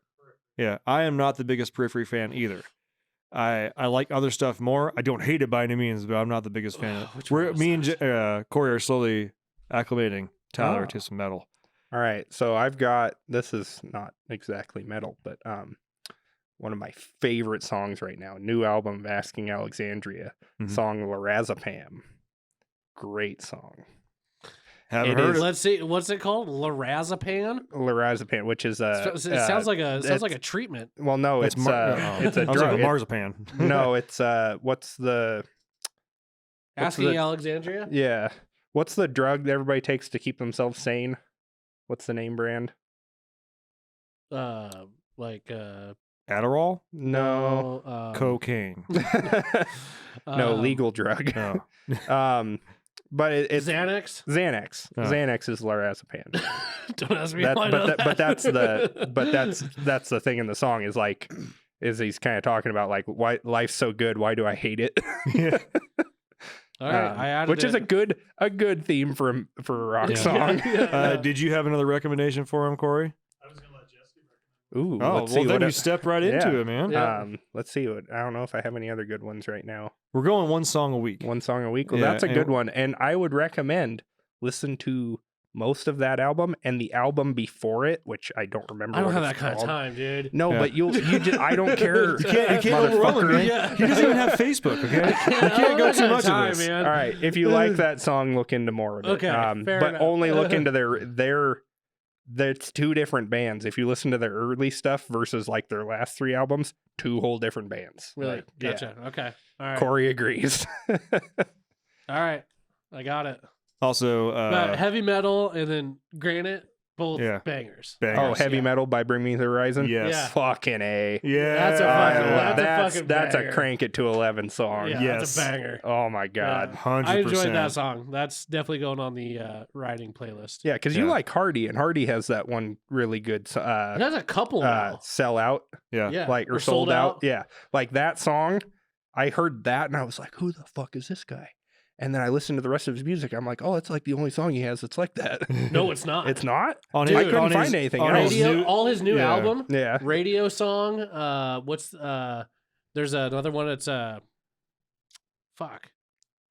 Yeah, I am not the biggest Periphery fan either. I like other stuff more. I don't hate it by any means, but I'm not the biggest fan. Which one was Me and that? Corey are slowly acclimating Tyler Oh. to some metal. All right, so I've got, this is not exactly metal, but one of my favorite songs right now, new album of Asking Alexandria, Mhm. song Lorazepam. Great song. Haven't It heard is- it. Let's see, what's it called? Lorazepam. Lorazepam, which is It sounds like a treatment. well, no, it's It's it's a I was drug. like a marzipan. No, it's what's the Asking the- Alexandria. yeah, what's the drug that everybody takes to keep themselves sane? What's the name brand? Like Adderall, No, cocaine. no, legal drug. No. But it's Xanax. Xanax. Oh. Xanax is lorazepam. Don't ask me That- how I know but that's that. that's the thing in the song is like he's kind of talking about like why life's so good, why do I hate it? Yeah. All right, I added which is it. a good theme for a rock Yeah. song. Yeah. Did you have another recommendation for him, Corey? Ooh, Oh, let's well, see then what you stepped right into yeah. it, man. Yeah. let's see what I don't know if I have any other good ones right now. We're going one song a week. One song a week. Well, Yeah, that's a and- good one, and I would recommend listen to most of that album and the album before it, which I don't remember. I don't what have it's that kind of called. time, dude. No, Yeah. but you just I don't care. You can't overwhelm him, man. Yeah. He doesn't even have Facebook, okay? You can't go too much of this. man. All right, if you like that song, look into more of it. Okay, fair but enough. only look into their. That's two different bands. If you listen to their early stuff versus like their last three albums, two whole different bands. Really? Like, yeah. Gotcha. Okay. All right. Corey agrees. All right. I got it. Also, But heavy metal and then Granite, both Yeah. bangers. bangers. Heavy yeah. Metal by Bring Me the Horizon. Yes. Yeah. Fucking A. Yeah. That's a fucking- that's a fucking that's a banger. crank it to 11 song. Yeah, Yes. that's a banger. Oh my god. Yeah. 100%. I enjoyed that song. That's definitely going on the riding playlist. Yeah, because you Yeah. like Hardy, and Hardy has that one really good It has a couple now. Sell Out, Yeah. Yeah. like or sold out. Yeah, like that song. I heard that and I was like, who the fuck is this guy? And then I listened to the rest of his music. I'm like, oh, it's like the only song he has that's like that. No, it's not. It's not. On Dude, I couldn't on find his- anything on else. his radio. new- All his new yeah. album. Yeah. Radio song. What's there's another one that's fuck.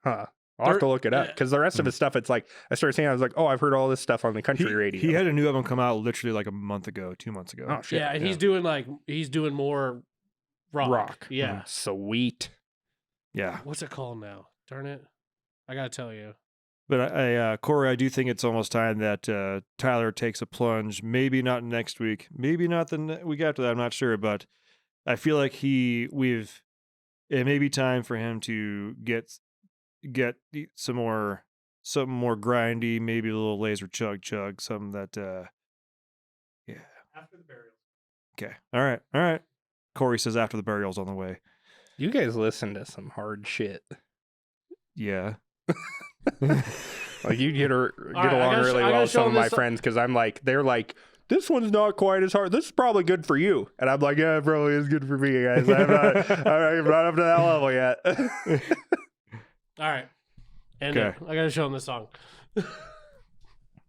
Huh. I'll have to look it up yeah. because the rest of his stuff, it's like I started saying, I was like, oh, I've heard all this stuff on the country radio. He had a new album come out literally like a month ago, 2 months ago. oh shit. Yeah, and Yeah. he's doing more rock. Yeah. Sweet. Yeah. What's it called now? Darn it. I gotta tell you. But Corey, I do think it's almost time that Tyler takes a plunge. Maybe not next week. Maybe not the week after that. I'm not sure, but I feel like it may be time for him to get something more grindy, maybe a little laser chug, something that yeah. After the burial. Okay. All right. Corey says after the burial's on the way. You guys listen to some hard shit. Yeah. Like you get right, I along gotta really I well gotta with show some of him my this- friends because I'm like, they're like, this one's not quite as hard. This is probably good for you, and I'm like, yeah, it probably is good for me, guys. I'm not up to that level yet. All right. And Okay. I gotta show him this song.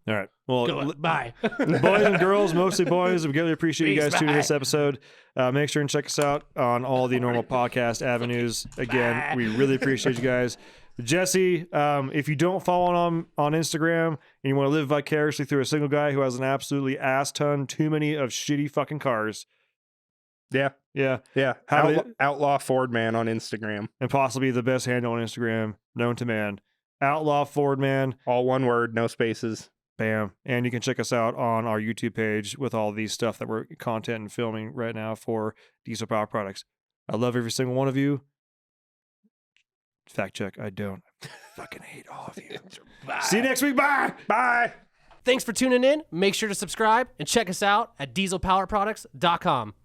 All right. Well, Bye. boys and girls, mostly boys, we really appreciate you Peace, guys tuning in bye. this episode. Make sure and check us out on all the normal podcast avenues. Again, we really appreciate you guys. Jesse, if you don't follow on Instagram and you want to live vicariously through a single guy who has an absolutely ass ton too many of shitty fucking cars, Yeah. yeah, Outlaw, Outlaw Ford Man on Instagram. and possibly the best handle on Instagram known to man, Outlaw Ford Man. All one word, no spaces. Bam. And you can check us out on our YouTube page with all these stuff that we're content and filming right now for Diesel Power Products. I love every single one of you. Fact check, I don't. I fucking hate all of you. See you next week. Bye. Bye. Thanks for tuning in. Make sure to subscribe and check us out at dieselpowerproducts.com.